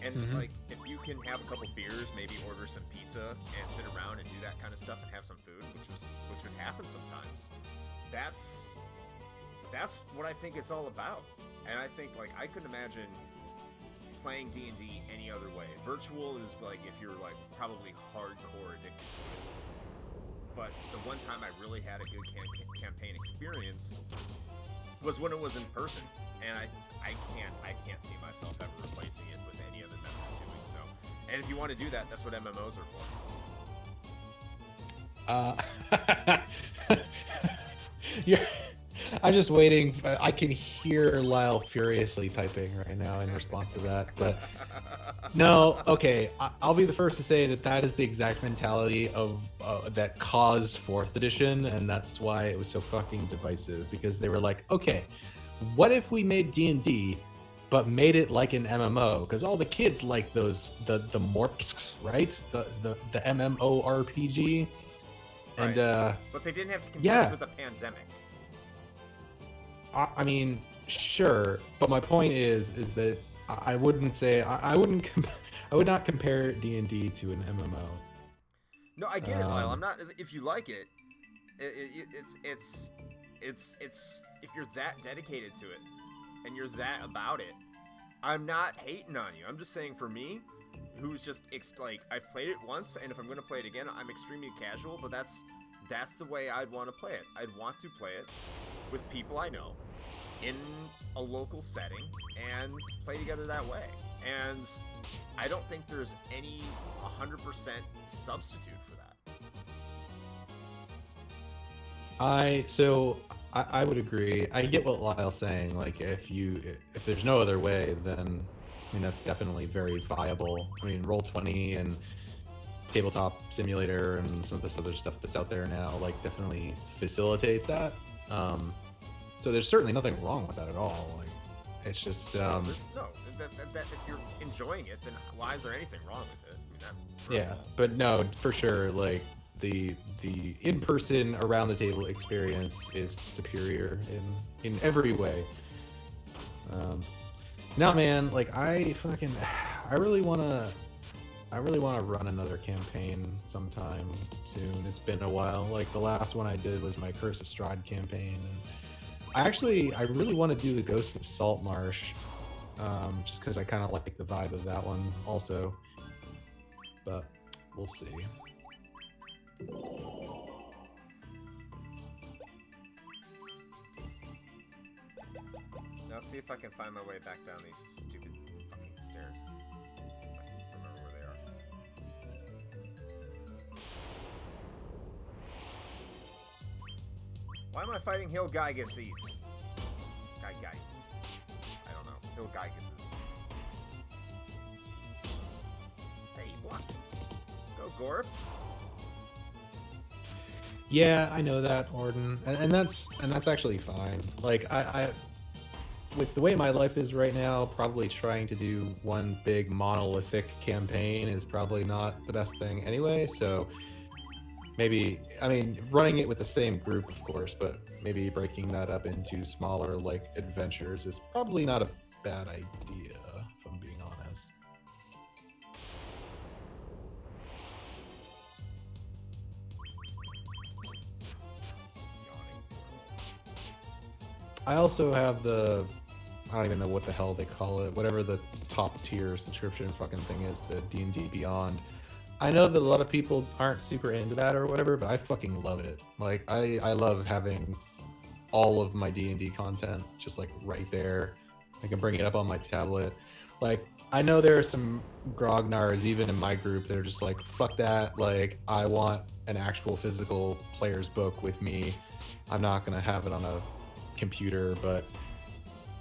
And like, if you can have a couple beers, maybe order some pizza and sit around and do that kind of stuff and have some food, which would happen sometimes. That's what I think it's all about. And I think, like, I couldn't imagine playing D&D any other way. Virtual is like if you're like probably hardcore addicted to it. But the one time I really had a good campaign experience was when it was in person, and I can't see myself ever replacing it with any other method of doing so. And if you want to do that, that's what MMOs are uh, you're I'm just waiting. I can hear Lyle furiously typing right now in response to that. But no, okay. I'll be the first to say that is the exact mentality of that caused 4th edition, and that's why it was so fucking divisive. Because they were like, okay, what if we made D&D, but made it like an MMO? Because all the kids like the morpsks, right? The MMORPG. And right. But they didn't have to contest with a pandemic. I mean, sure, but my point is that I wouldn't say I would not compare D&D to an MMO. No, I get it, Lyle. I'm not. If you like it, it's if you're that dedicated to it and you're that about it, I'm not hating on you. I'm just saying, for me, who's just like, I've played it once, and if I'm gonna play it again, I'm extremely casual. But that's the way I'd want to play it. I'd want to play it with people I know in a local setting and play together that way. And I don't think there's any 100% substitute for that. I would agree. I get what Lyle's saying. Like if there's no other way, then I mean that's definitely very viable. I mean, Roll20 and Tabletop Simulator and some of this other stuff that's out there now, like definitely facilitates that. Um, so there's certainly nothing wrong with that at all. Like it's just No, there's no. If you're enjoying it, then why is there anything wrong with it? I mean, yeah, but no, for sure, like the in-person around the table experience is superior in every way. Um, no, man, like I really wanna run another campaign sometime soon. It's been a while. Like the last one I did was my Curse of Strahd campaign, and I really want to do the Ghost of Saltmarsh, just because I kind of like the vibe of that one also. But we'll see. now see if I can find my way back down these stupid fucking stairs. I can't remember where they are. Why am I fighting Hill Gygases? Guys. I don't know. Hill Gygases. Hey, you blocked it. Go, Gorb. Yeah, I know that, Orden, and that's actually fine. Like I with the way my life is right now, probably trying to do one big monolithic campaign is probably not the best thing anyway. So maybe, I mean, running it with the same group, of course, but maybe breaking that up into smaller like adventures is probably not a bad idea, if I'm being honest. I also have I don't even know what the hell they call it, whatever the top tier subscription fucking thing is to D&D Beyond. I know that a lot of people aren't super into that or whatever, but I fucking love it. Like I love having all of my D&D content just like right there. I can bring it up on my tablet. Like I know there are some grognards even in my group that are just like fuck that, like I want an actual physical player's book with me. I'm not going to have it on a computer, but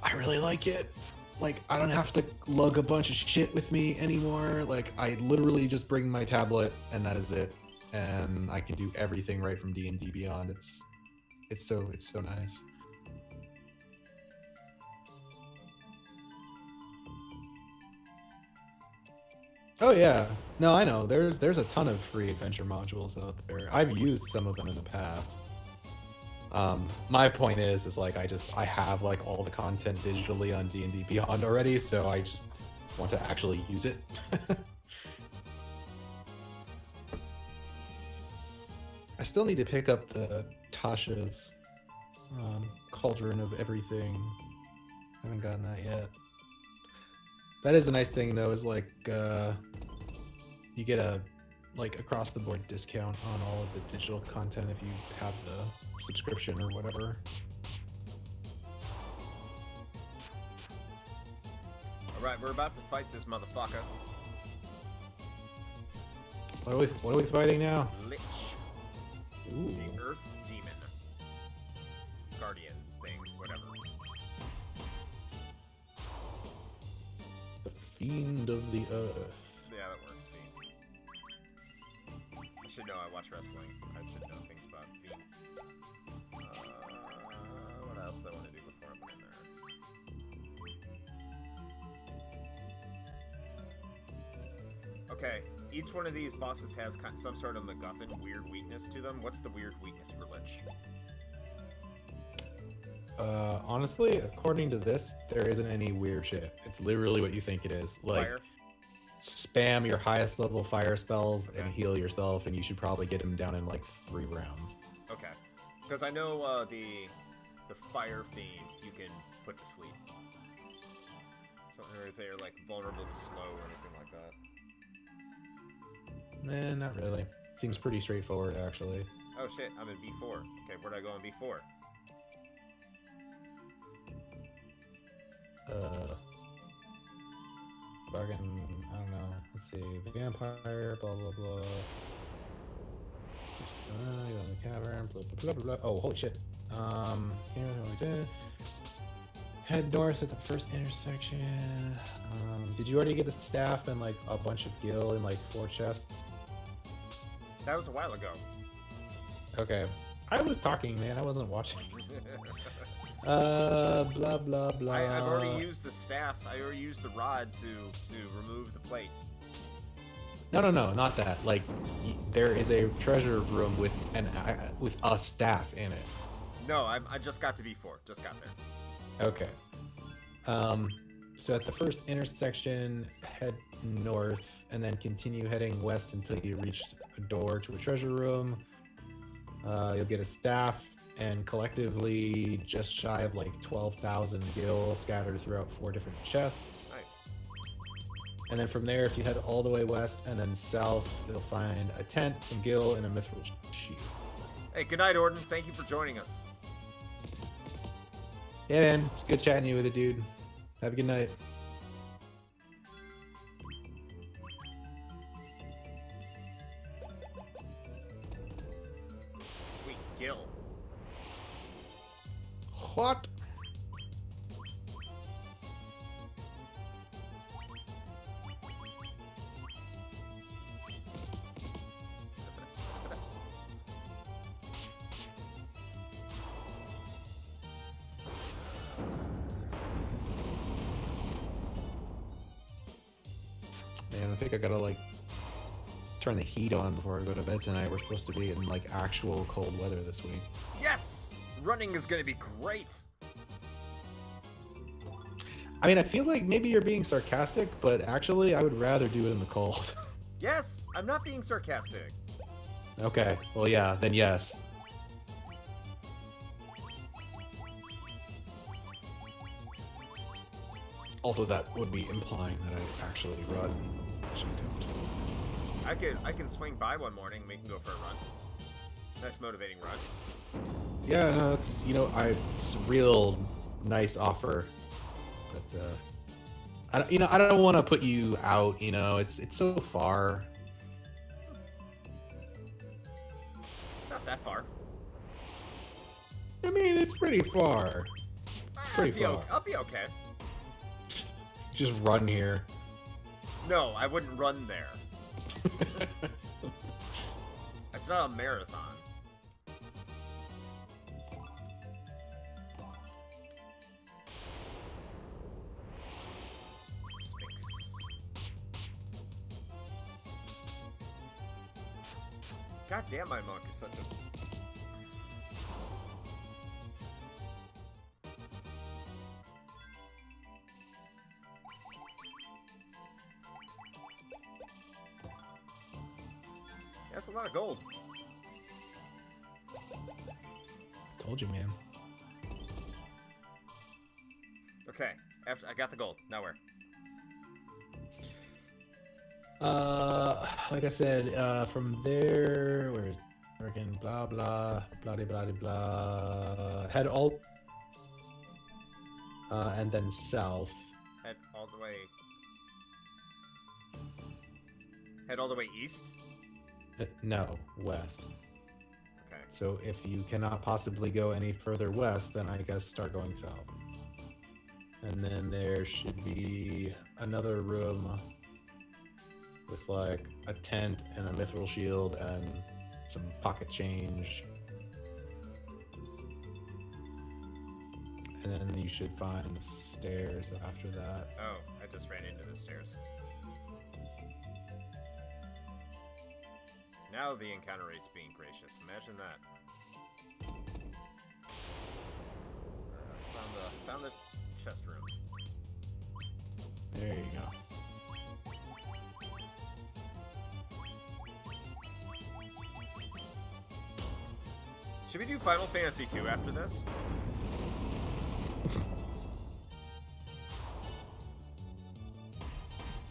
I really like it. Like I don't have to lug a bunch of shit with me anymore. Like I literally just bring my tablet and that is it. And I can do everything right from D&D Beyond. It's so nice. Oh yeah. No, I know. There's a ton of free adventure modules out there. I've used some of them in the past. My point is like I have like all the content digitally on D&D Beyond already, so I just want to actually use it. I still need to pick up the Tasha's Cauldron of Everything. I haven't gotten that yet. That is the nice thing though, is like you get a like across the board discount on all of the digital content if you have the subscription or whatever. Alright, we're about to fight this motherfucker. What are we fighting now? Lich. Ooh. The Earth Demon. Guardian thing, whatever. The Fiend of the Earth. Yeah, that works, Fiend. I should know, I watch wrestling. I should know things about Fiend. What else do I want to do before I put in there? Okay, each one of these bosses has some sort of MacGuffin, weird weakness to them. What's the weird weakness for Lich? Honestly, according to this, there isn't any weird shit. It's literally what you think it is. Like, Fire? spam your highest level fire spells and heal yourself, and you should probably get him down in like 3 rounds. Okay. Because I know the Fire Fiend you can put to sleep. So they're like vulnerable to slow or anything like that. Nah, not really. Seems pretty straightforward, actually. Oh shit, I'm in B4. Okay, where'd I go in B4? Fucking, I don't know. Let's see. Vampire, blah, blah, blah. You're in the cavern. Blah, blah, blah, blah, blah. Oh, holy shit. Head north at the first intersection. Did you already get the staff and like a bunch of gil in like 4 chests? That was a while ago. Okay. I was talking, man. I wasn't watching. Blah blah blah. I've already used the staff. I already used the rod to remove the plate. No, not that. Like, there is a treasure room with with a staff in it. No, I just got to B4. Just got there. Okay. So at the first intersection, head north, and then continue heading west until you reach a door to a treasure room. You'll get a staff, and collectively just shy of like 12,000 gil scattered throughout 4 different chests. Nice. And then from there, if you head all the way west and then south, you'll find a tent, some gil, and a mithril shield. Hey, good night, Orden. Thank you for joining us. Yeah, man. It's good chatting you with it, dude. Have a good night. Sweet Gil. What? Man, I think I gotta like turn the heat on before I go to bed tonight. We're supposed to be in like actual cold weather this week. Yes! Running is gonna be great. I mean, I feel like maybe you're being sarcastic, but actually I would rather do it in the cold. Yes! I'm not being sarcastic. Okay, well yeah, then yes. Also, that would be implying that I actually run. Which I don't. I can swing by one morning and we can go for a run. Nice motivating run. Yeah, no, that's, you know, it's a real nice offer. But, I don't want to put you out, you know, it's so far. It's not that far. I mean, it's pretty far. It's pretty far. I'll be okay. Just run here. No, I wouldn't run there. It's not a marathon. Sphinx. God damn, my monk is such a... That's a lot of gold. Told you, man. Okay, after I got the gold. Now where? Like I said, from there, where is freaking blah blah blah blah blah. Head all, and then south. Head all the way. Head all the way east. No, west. Okay. So if you cannot possibly go any further west, then I guess start going south. And then there should be another room with like a tent and a mithril shield and some pocket change. And then you should find the stairs after that. Oh, I just ran into the stairs. Now the encounter rate's being gracious. Imagine that. Found the chest room. There you go. Should we do Final Fantasy 2 after this?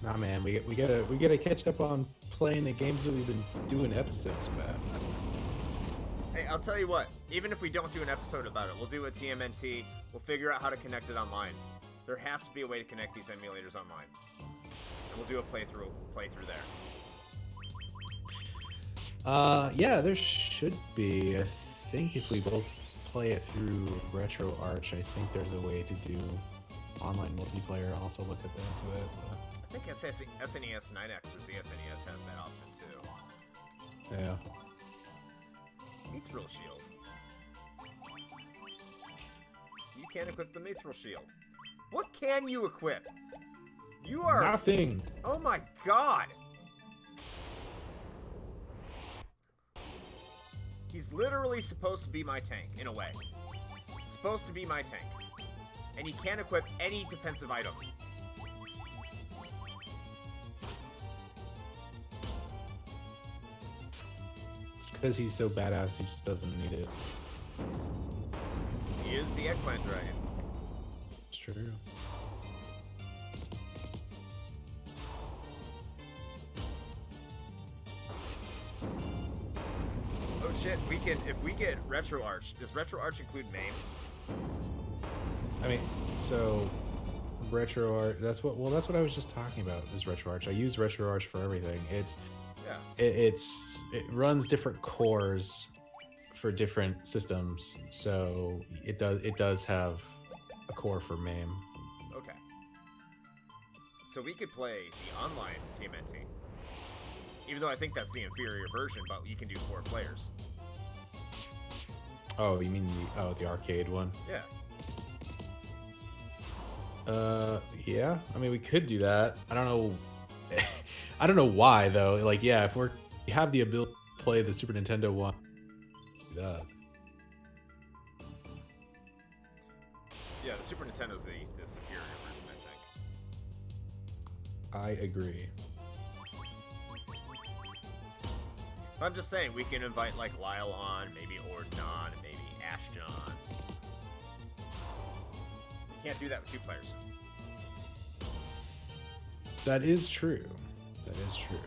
Nah, man, we gotta catch up on playing the games that we've been doing episodes about. Hey, I'll tell you what. Even if we don't do an episode about it, we'll do a TMNT. We'll figure out how to connect it online. There has to be a way to connect these emulators online, and we'll do a playthrough there. Yeah, there should be. I think if we both play it through Retro Arch, I think there's a way to do online multiplayer. I'll have to look at into it. I think SNES 9X or ZSNES has that option too. Yeah. Mithril Shield. You can't equip the Mithril Shield. What can you equip? You are... Nothing! Oh my god! He's literally supposed to be my tank, in a way. Supposed to be my tank. And he can't equip any defensive item. It's because he's so badass, he just doesn't need it. He is the Eggplant Dragon. It's true. Oh shit, we can, if we get Retro Arch, does Retro Arch include MAME? I mean, so Retro Arch, that's what I was just talking about, is Retro Arch. I use Retro Arch for everything. It runs different cores for different systems, so it does have a core for MAME. Okay. So we could play the online TMNT. Even though I think that's the inferior version, but you can do 4 players. Oh, you mean the arcade one? Yeah. Yeah. I mean, we could do that. I don't know. I don't know why though. Like, yeah, if we have the ability to play the Super Nintendo one, do that. Yeah, the Super Nintendo's the superior version, I think. I agree. I'm just saying, we can invite, like, Lyle on, maybe Orden on, and maybe Ashton on. You can't do that with 2 players. That is true. That is true.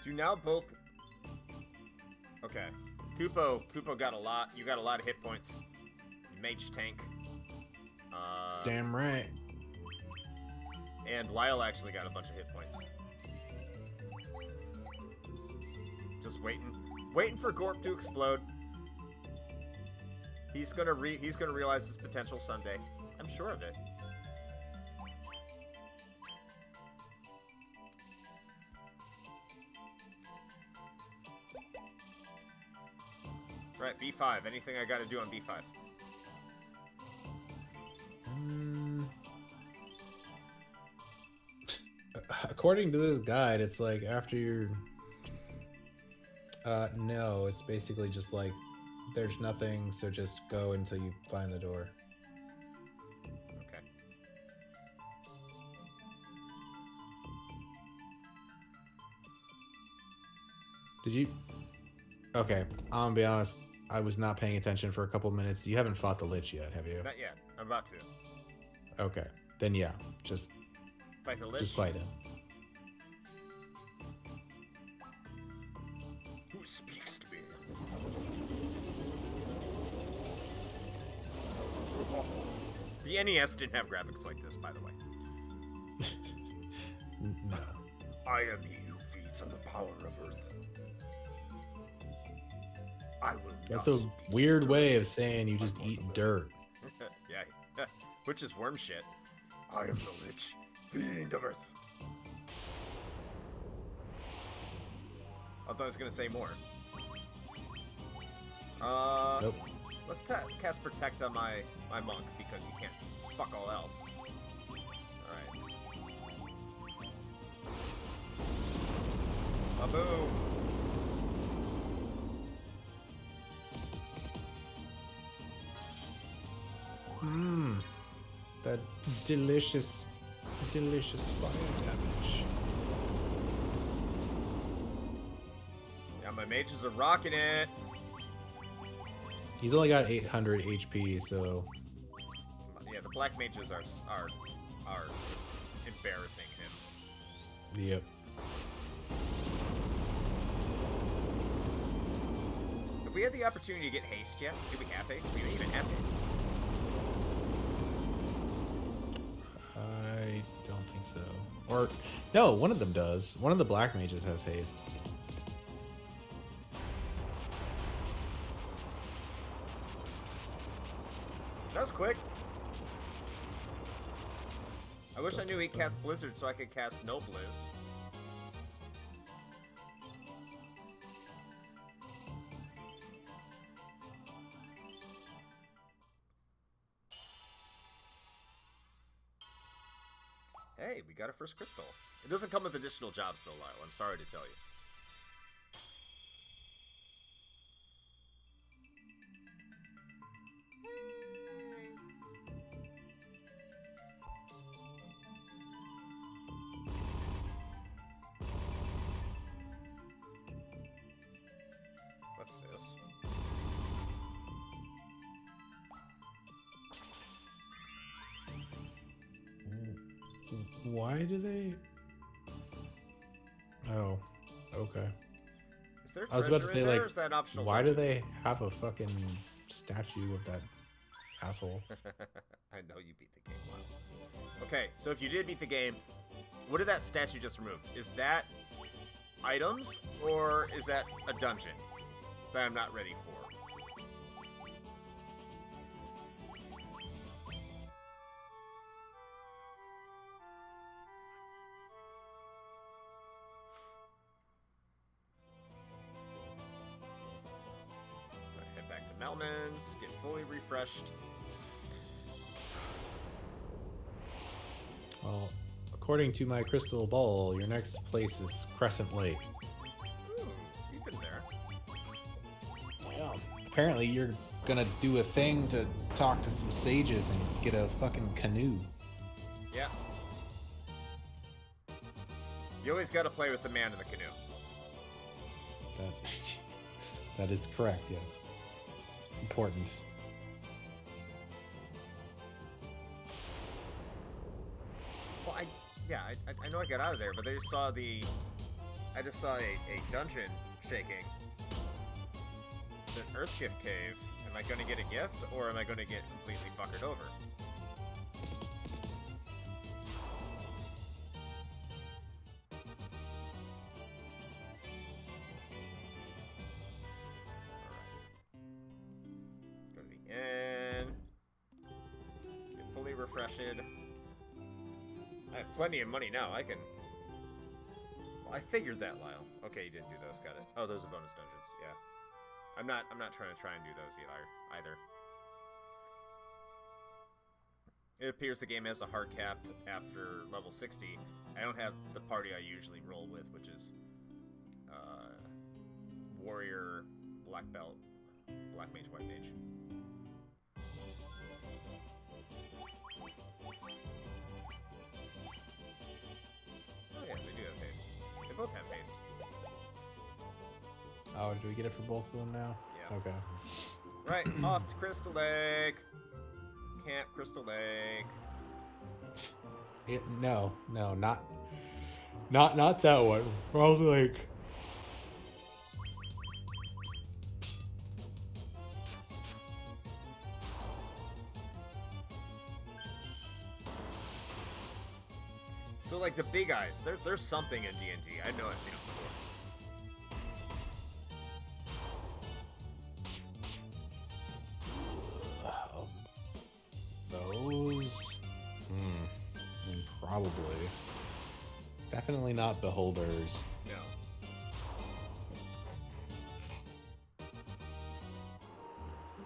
Do now both... Okay. Kupo got a lot. You got a lot of hit points. Mage tank. Damn right. And Lyle actually got a bunch of hit points. Just waiting for Gorp to explode. He's gonna realize his potential someday. I'm sure of it. Right, B5. Anything I gotta do on B5? According to this guide, it's like after you're... no, it's basically just like, there's nothing, so just go until you find the door. Okay. Did you... Okay, I'm gonna be honest, I was not paying attention for a couple minutes. You haven't fought the Lich yet, have you? Not yet. I'm about to. Okay, then yeah, just Fight the Lich? just fight him. Who speaks to me? The NES didn't have graphics like this, by the way. No. I am he who feeds on the power of Earth. I will That's not a speak weird way dirt. of saying you just eat dirt. Yeah, which is worm shit. I am the Lich, fiend of Earth. I thought I was gonna say more. Nope. Let's cast Protect on my monk because he can't fuck all else. Alright. Baboom! Mmm. That delicious, delicious fire damage. Yeah, my mages are rocking it. He's only got 800 HP, so... Yeah, the black mages are just embarrassing him. Yep. If we had the opportunity to get haste yet, do we have haste? We don't even have haste. I don't think so. Or, no, one of them does. One of the black mages has haste. That was quick. I wish I knew he cast Blizzard so I could cast no Blizz. Hey, we got our first crystal. It doesn't come with additional jobs though, Lyle. I'm sorry to tell you. What's this? Why do they? Oh, okay. Is there I was about to treasure say, in there, like, or is that an optional why do dungeon? they have a fucking statue of that asshole? I know you beat the game, Lyle. Okay, so if you did beat the game, what did that statue just remove? Is that items, or is that a dungeon that I'm not ready for? Head back to Melman's, get fully refreshed. Well, according to my crystal ball, your next place is Crescent Lake. Ooh, you've been there. Yeah. Apparently, you're gonna do a thing to talk to some sages and get a fucking canoe. Yeah. You always gotta play with the man in the canoe. That, that is correct, yes. Important. Well, I know I got out of there, but I just saw a dungeon shaking. It's an Earth Gift Cave. Am I gonna get a gift, or am I gonna get completely fuckered over? Alright. Go to the inn. Get fully refreshed. I have plenty of money now. I can... Well, I figured that, Lyle. Okay, you didn't do those. Got it. Oh, those are bonus dungeons. Yeah. I'm not trying to do those either. It appears the game has a hard capped after level 60. I don't have the party I usually roll with, which is warrior, black belt, black mage, white mage. Oh yeah, they do have haste. They both have haste. Oh, do we get it for both of them now? Yeah. Okay. Right, off to Crystal Lake. Camp Crystal Lake. No, not that one. Probably like. So like the big eyes, there's something in D&D. I know I've seen it before. Those? Probably. Definitely not beholders. No.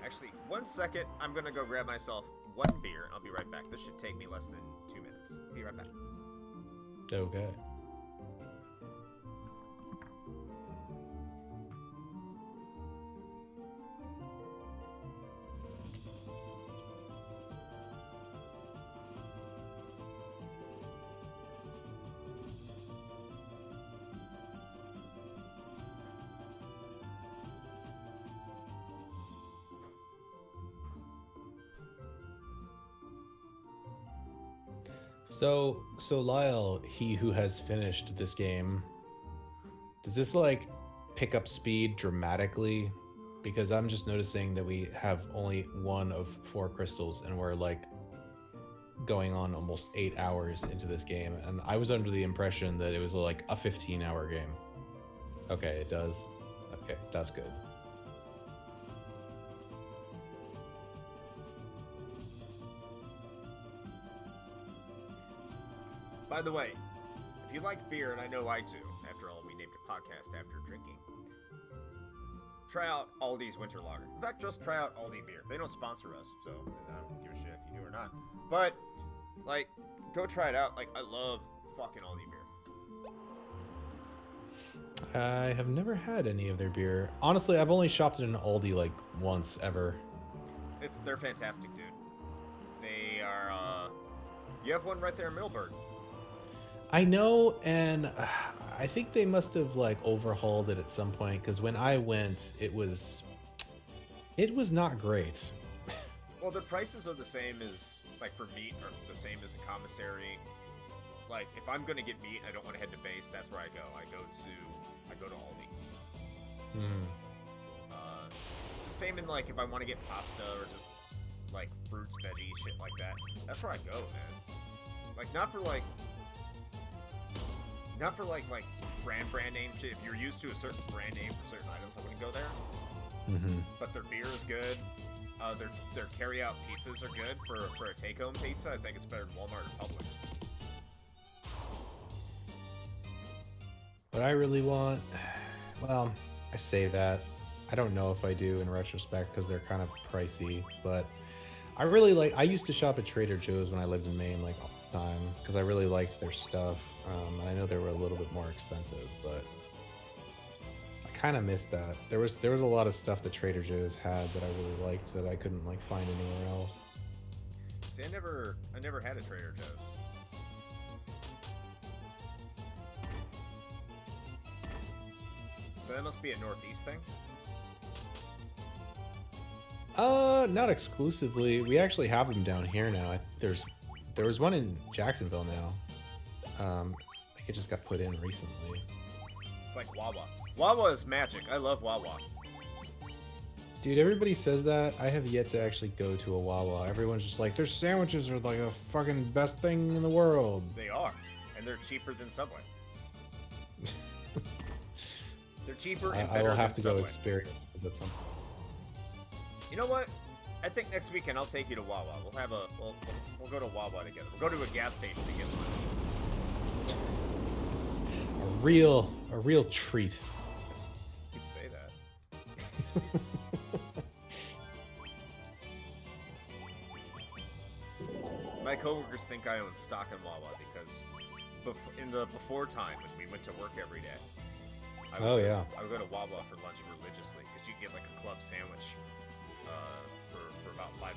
Actually, 1 second. I'm gonna go grab myself one beer. I'll be right back. This should take me less than 2 minutes. Be right back. Okay. So Lyle, he who has finished this game, does this like pick up speed dramatically because I'm just noticing that we have only one of 4 crystals, and we're like going on almost 8 hours into this game, and I was under the impression that it was like a 15-hour game. Okay, it does. Okay, that's good. By the way, if you like beer, and I know I do, after all, we named a podcast after drinking, try out Aldi's Winter Lager. In fact, just try out Aldi beer. They don't sponsor us, so I don't give a shit if you do or not. But, like, go try it out. Like, I love fucking Aldi beer. I have never had any of their beer. Honestly, I've only shopped at an Aldi like once ever. They're fantastic, dude. They are, you have one right there in Middleburg. I know, and I think they must have like overhauled it at some point, because when I went, it was not great. Well, the prices are the same as, like, for meat are the same as the commissary. Like, if I'm gonna get meat, I don't want to head to base. That's where I go. I go to Aldi. Just same in, like, if I want to get pasta or just like fruits, veggies, shit like that. That's where I go, man. Like, not for like brand name shit. If you're used to a certain brand name for certain items, I wouldn't go there. But their beer is good. Their carry-out pizzas are good for a take-home pizza. I think it's better than Walmart or Publix. What I really want, well, I say that. I don't know if I do in retrospect, because they're kind of pricey, but I used to shop at Trader Joe's when I lived in Maine, like, all the time, because I really liked their stuff. And I know they were a little bit more expensive, but I kind of missed that. There was a lot of stuff that Trader Joe's had that I really liked that I couldn't like find anywhere else. See, I never had a Trader Joe's. So that must be a Northeast thing? Not exclusively. We actually have them down here now. There was one in Jacksonville now. I think it just got put in recently. It's like Wawa. Wawa is magic. I love Wawa. Dude, everybody says that. I have yet to actually go to a Wawa. Everyone's just like, their sandwiches are like the fucking best thing in the world. They are. And they're cheaper than Subway. They're cheaper and better I will have than to Subway. go experience at some point. You know what? I think next weekend I'll take you to Wawa. We'll go to Wawa together. We'll go to a gas station to get lunch. A real treat. You say that. My coworkers think I own stock in Wawa because in the before time when we went to work every day. I would go to Wawa for lunch religiously because you get like a club sandwich for about $5,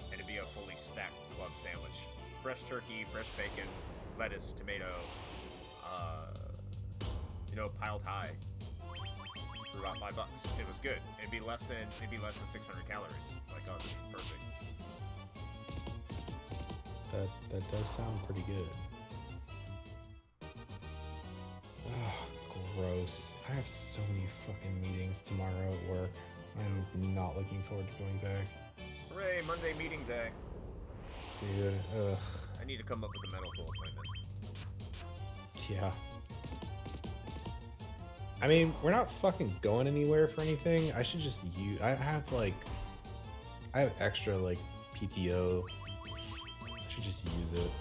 and it'd be a fully stacked club sandwich: fresh turkey, fresh bacon, lettuce, tomato, piled high for about $5. It was good. It'd be less than 600 calories. Like, oh, this is perfect. That does sound pretty good. Ugh, gross. I have so many fucking meetings tomorrow at work. I'm not looking forward to going back. Hooray, Monday meeting day. Dude, ugh. I need to come up with a medical appointment. Yeah. I mean, we're not fucking going anywhere for anything. I should just use... I have extra, like, PTO. I should just use it.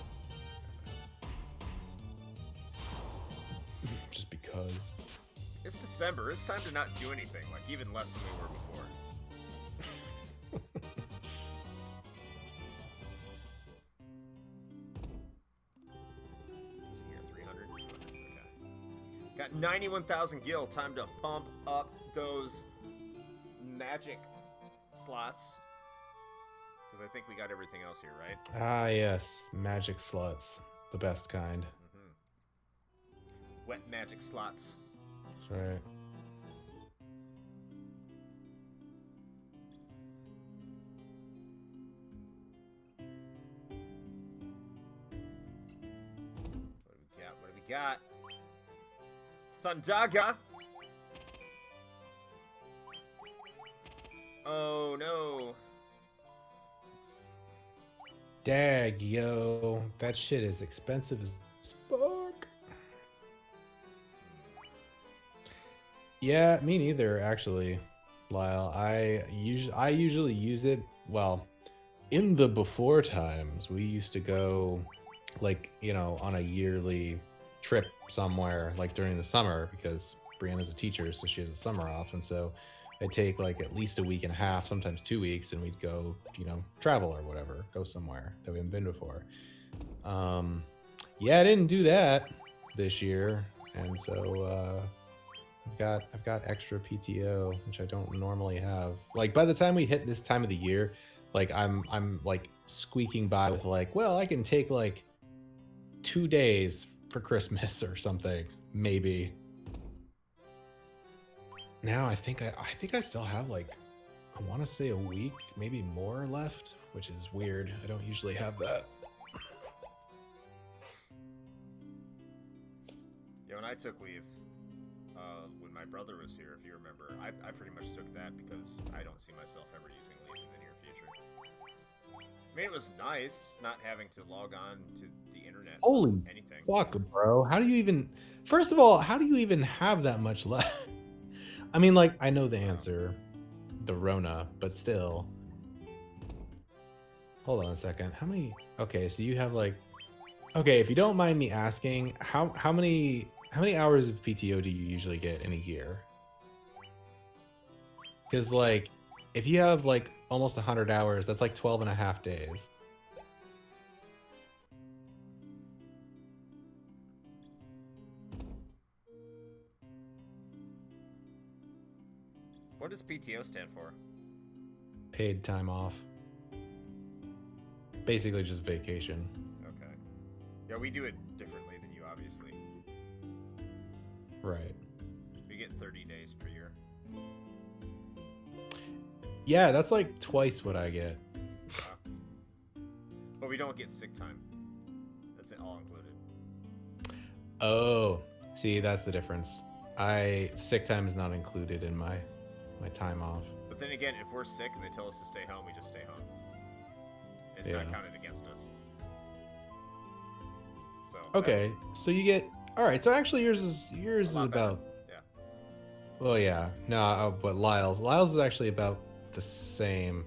Just because. It's December. It's time to not do anything, like even less than we were before. See here, 300. Okay. Got 91,000 gil. Time to pump up those magic slots. Because I think we got everything else here, right? Ah, yes. Magic sluts. The best kind. Wet magic slots. That's right. What do we got? Thundaga! Oh no. Dag, yo. That shit is expensive as fuck. Yeah, me neither, actually, Lyle. I usually use it, well, in the before times, we used to go, like, on a yearly trip somewhere, like during the summer, because Brianna's a teacher, so she has the summer off, and so I'd take like at least a week and a half, sometimes 2 weeks, and we'd go, travel or whatever, go somewhere that we haven't been before. Um, yeah, I didn't do that this year, and so I've got extra PTO, which I don't normally have. Like by the time we hit this time of the year, like I'm like squeaking by with like, well, I can take like 2 days for Christmas or something, maybe. Now I think I still have like, I want to say a week, maybe more left, which is weird. I don't usually have that. Yeah, when I took leave, when my brother was here, if you remember, I pretty much took that because I don't see myself ever using leave in the near future. I mean, it was nice not having to log on to the internet Holy or anything. fuck, bro. How do you even, first of all, how do you even have that much left? I mean, like, I know the answer, the Rona, but still. Hold on a second. How many? Okay, so you have like, okay, if you don't mind me asking, how many hours of PTO do you usually get in a year? Because like, if you have like almost 100 hours, that's like 12 and a half days. What does PTO stand for? Paid time off. Basically just vacation. Okay. Yeah, we do it differently than you, obviously. Right. We get 30 days per year. Yeah, that's like twice what I get. But we don't get sick time. That's all included. Oh, see, that's the difference. Sick time is not included in my time off. But then again, if we're sick and they tell us to stay home, we just stay home. It's Yeah. not counted against us. So Okay, so you get, all right. So actually, yours is lot better. about. Yeah. Well, yeah, no, but Lyle's is actually about the same.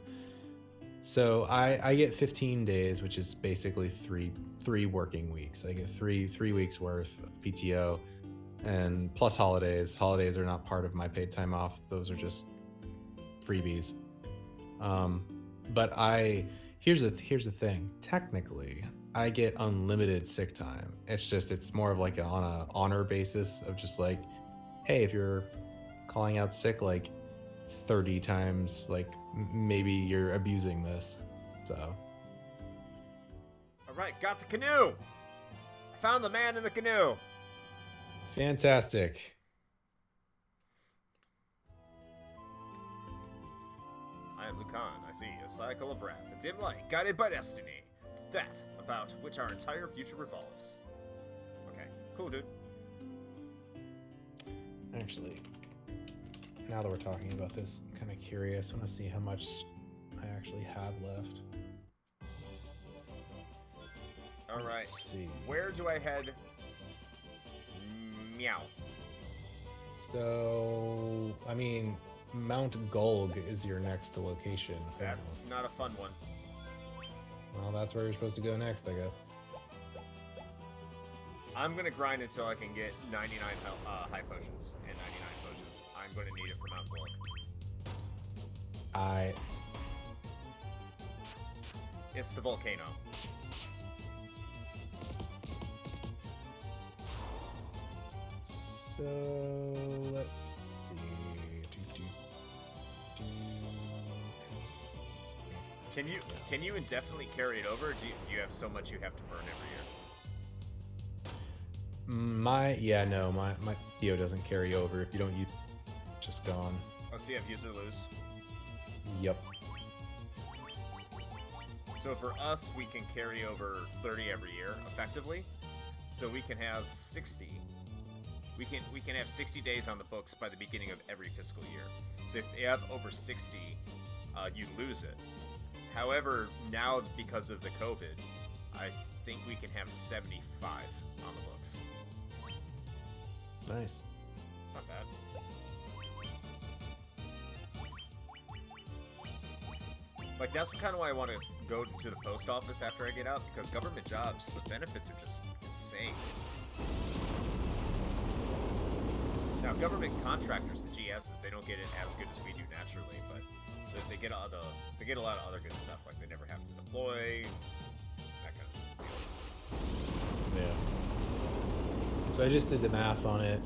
So I get 15 days, which is basically three working weeks. I get three weeks worth of PTO, and plus holidays. Holidays are not part of my paid time off. Those are just freebies. But here's the thing. Technically, I get unlimited sick time. It's more of like on a honor basis of just like, hey, if you're calling out sick like 30 times, like maybe you're abusing this. So All right, got the canoe. I found the man in the canoe. fantastic. I am Lucan. I see a cycle of wrath, a dim light guided by destiny. That about which our entire future revolves. Okay, cool, dude. Actually, now that we're talking about this, I'm kind of curious. I want to see how much I actually have left. All right. Let's see. Where do I head? Meow. So, I mean, Mount Gulg is your next location. That's not a fun one. Well, that's where you're supposed to go next, I guess. I'm gonna grind until I can get 99 high potions and 99 potions. I'm gonna need it for Mount Bullock. It's the volcano. So let's see. Can you indefinitely carry it over? Or do you have so much you have to burn every year? My Theo doesn't carry over. If you don't use, it's just gone. Oh, so you have use or lose. Yep. So for us, we can carry over 30 every year, effectively. So we can have 60 we can have 60 days on the books by the beginning of every fiscal year. So if you have over 60, you lose it. However, now because of the COVID, I think we can have 75 on the books. Nice. It's not bad. Like, that's kind of why I want to go to the post office after I get out, because government jobs, the benefits are just insane. Now, government contractors, the GSs, they don't get it as good as we do naturally, but they get a lot of other good stuff. Like, they never have to deploy, that kind of deal. Yeah. So I just did the math on it.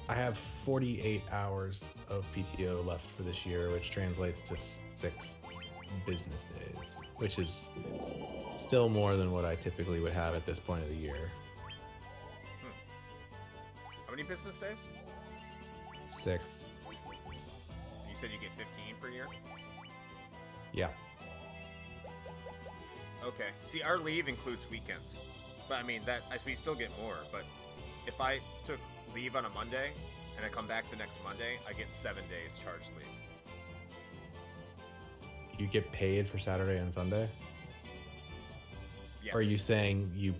I have 48 hours of PTO left for this year, which translates to 6 business days, which is still more than what I typically would have at this point of the year. How many business days? 6. You said you get 15 per year? Yeah. Okay. See, our leave includes weekends. But I mean, we still get more. But if I took leave on a Monday and I come back the next Monday, I get 7 days charged leave. You get paid for Saturday and Sunday? Yes. Or are you saying you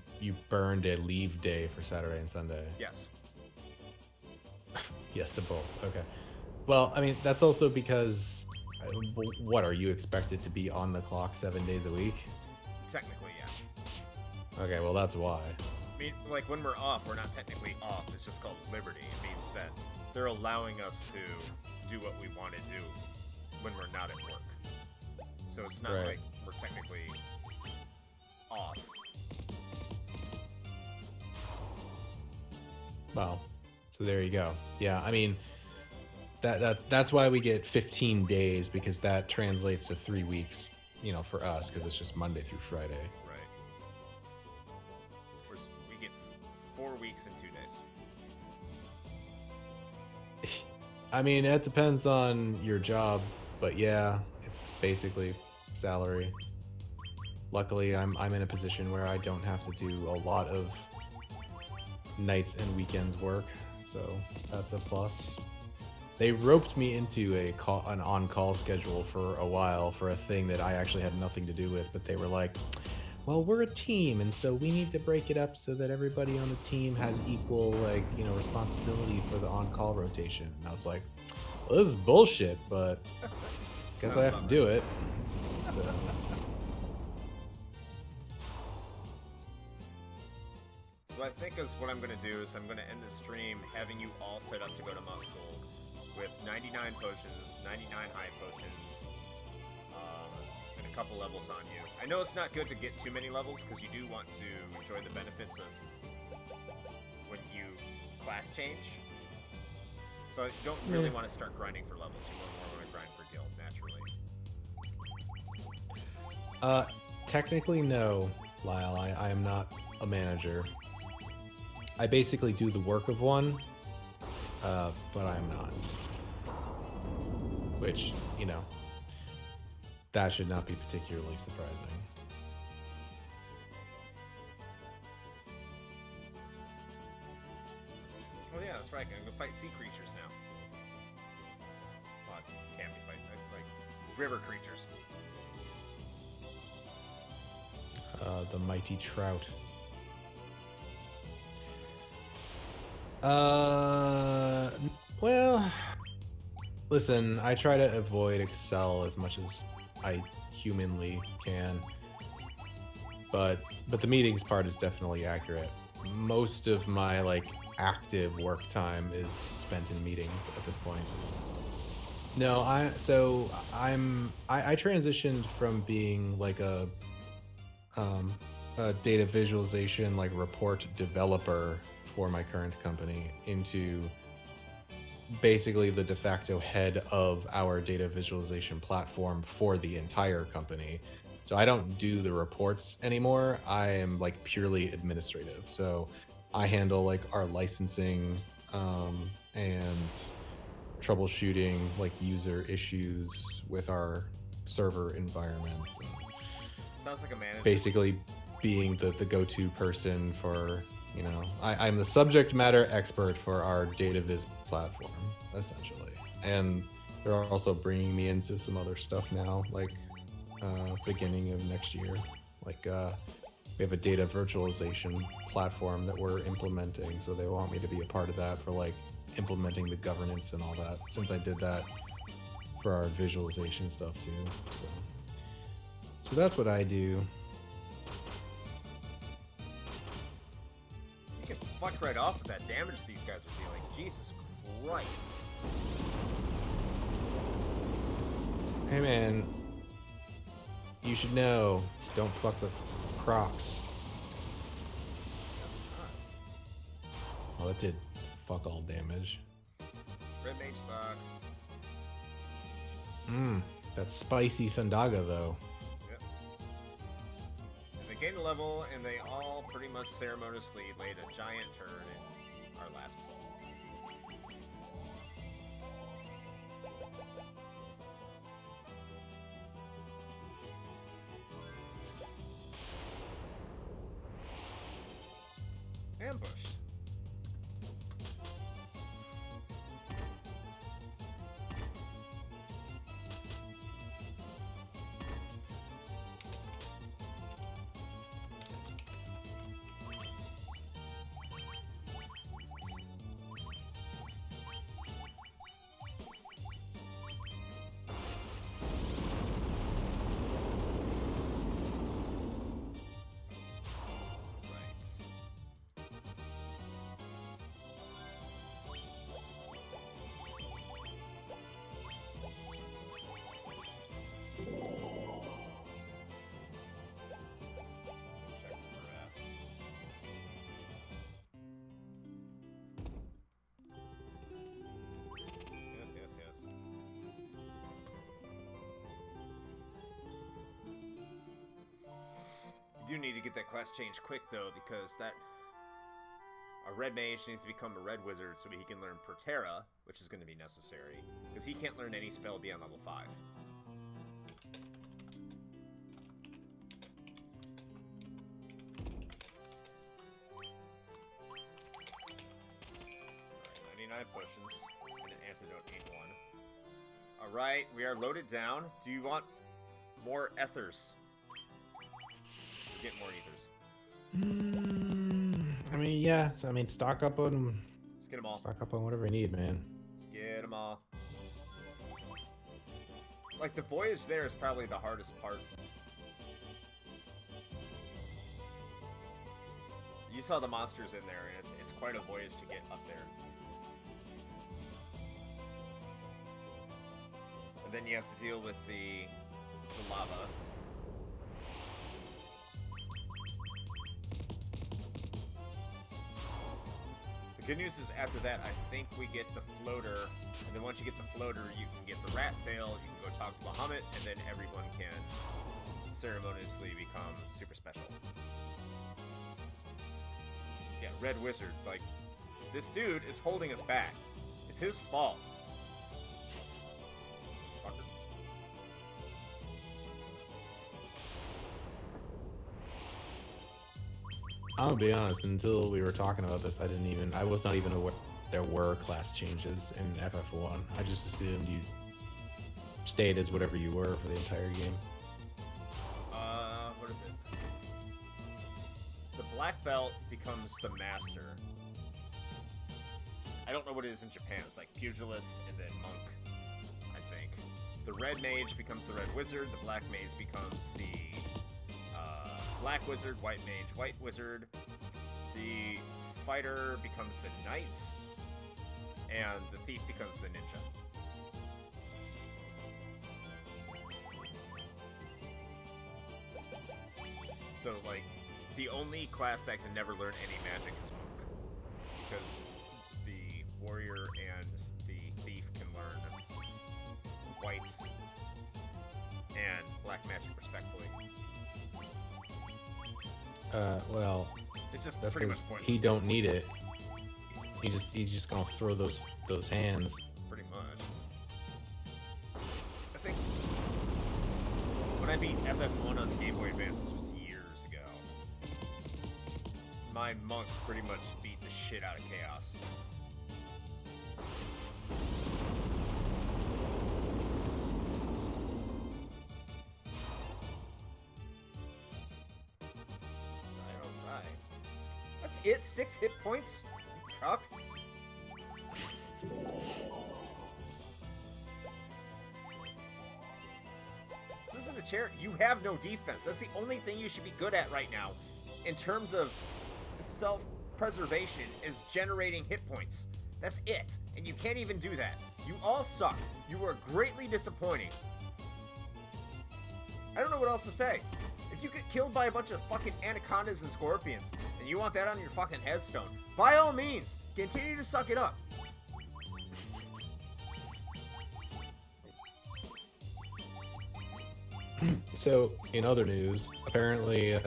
burned a leave day for Saturday and Sunday? Yes. Yes to both. Okay. Well, I mean, that's also because, what, are you expected to be on the clock 7 days a week? Technically, yeah. Okay, well, that's why. I mean, like, when we're off, we're not technically off. It's just called liberty. It means that they're allowing us to do what we want to do when we're not at work. So it's not Right. like we're technically off. Well, so there you go. Yeah, I mean, that's why we get 15 days, because that translates to 3 weeks, you know, for us, because it's just Monday through Friday. Right. We get 4 weeks and 2 days. I mean, it depends on your job, but yeah, it's basically salary. Luckily, I'm in a position where I don't have to do a lot of nights and weekends work, so that's a plus. They roped me into an on-call schedule for a while for a thing that I actually had nothing to do with, but they were like, well, we're a team, and so we need to break it up so that everybody on the team has equal, like, you know, responsibility for the on-call rotation. And I was like, well, this is bullshit, but guess I have to do it. So. So I think what I'm going to do is I'm going to end the stream having you all set up to go to Mount Gold with 99 potions, 99 high potions, and a couple levels on you. I know it's not good to get too many levels because you do want to enjoy the benefits of when you class change. So you don't really want to start grinding for levels. You more want to grind for guild naturally. Technically, no, Lyle. I am not a manager. I basically do the work of one, but I'm not. Which, you know, that should not be particularly surprising. Oh yeah, that's right. I'm gonna go fight sea creatures now. Well, I can't be fighting like river creatures. The mighty trout. Well, listen, I try to avoid Excel as much as I humanly can, but the meetings part is definitely accurate. Most of my, like, active work time is spent in meetings at this point. No, I transitioned from being like a data visualization, like, report developer for my current company into basically the de facto head of our data visualization platform for the entire company. So I don't do the reports anymore. I am, like, purely administrative. So I handle, like, our licensing and troubleshooting, like, user issues with our server environment. Sounds like a manager. Basically being the go-to person for You know, I'm the subject matter expert for our data viz platform, essentially. And they're also bringing me into some other stuff now, like beginning of next year. Like we have a data virtualization platform that we're implementing, so they want me to be a part of that for like implementing the governance and all that. Since I did that for our visualization stuff too, so that's what I do. You can fuck right off with that damage these guys are dealing. Jesus Christ. Hey man, you should know, don't fuck with Crocs. Oh, that did fuck all damage. Red Mage sucks. That's spicy Thundaga though. Yep. And they gained a level, and they all pretty much ceremoniously laid a giant turd in our laps. Ambushed. You do need to get that class change quick though, because that a red mage needs to become a red wizard so he can learn Proterra, which is going to be necessary, because he can't learn any spell beyond level 5. Alright, 99 potions, and an antidote ain't one. Alright, we are loaded down. Do you want more ethers? Get more ethers. I mean, yeah. I mean, stock up on. Let's get them all. Stock up on whatever you need, man. Let's get them all. Like, the voyage there is probably the hardest part. You saw the monsters in there, and it's quite a voyage to get up there. And then you have to deal with the lava. The good news is after that, I think we get the floater, and then once you get the floater, you can get the rat tail, you can go talk to Bahamut, and then everyone can ceremoniously become super special. Yeah, Red Wizard, like, this dude is holding us back. It's his fault. Fucker. I'm gonna be honest, until we were talking about this, I was not even aware there were class changes in FF1. I just assumed you stayed as whatever you were for the entire game. What is it? The black belt becomes the master. I don't know what it is in Japan. It's like pugilist and then monk, I think. The red mage becomes the red wizard. The black mage becomes the black wizard, white mage, white wizard. The fighter becomes the knight, and the thief becomes the ninja. So, like, the only class that can never learn any magic is monk, because the warrior and the thief can learn white and black magic respectfully. Well, It's just that's pretty much because pointless. he don't need it. He's just gonna throw those hands. Pretty much. I think when I beat FF1 on the Game Boy Advance, this was years ago. my monk pretty much beat the shit out of chaos. Alright. That's it? 6 hit points? You cuck. This isn't a chair. You have no defense. That's the only thing you should be good at right now in terms of self-preservation is generating hit points. That's it. And you can't even do that. You all suck. You are greatly disappointing. I don't know what else to say. If you get killed by a bunch of fucking anacondas and scorpions and you want that on your fucking headstone, by all means, continue to suck it up. So, in other news, apparently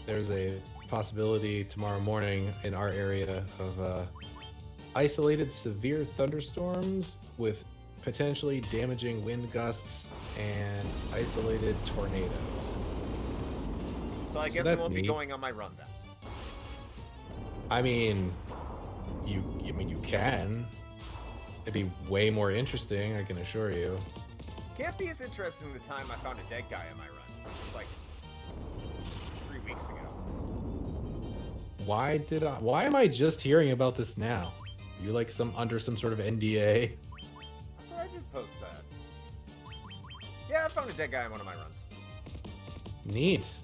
there's a possibility tomorrow morning in our area of isolated severe thunderstorms with potentially damaging wind gusts and isolated tornadoes. So I guess I won't be going on my run then. I mean, you can. It'd be way more interesting, I can assure you. Can't be as interesting the time I found a dead guy on my run, which was like 3 weeks ago. Why am I just hearing about this now? You like under some sort of NDA? I thought I did post that. Yeah, I found a dead guy on one of my runs. Neat.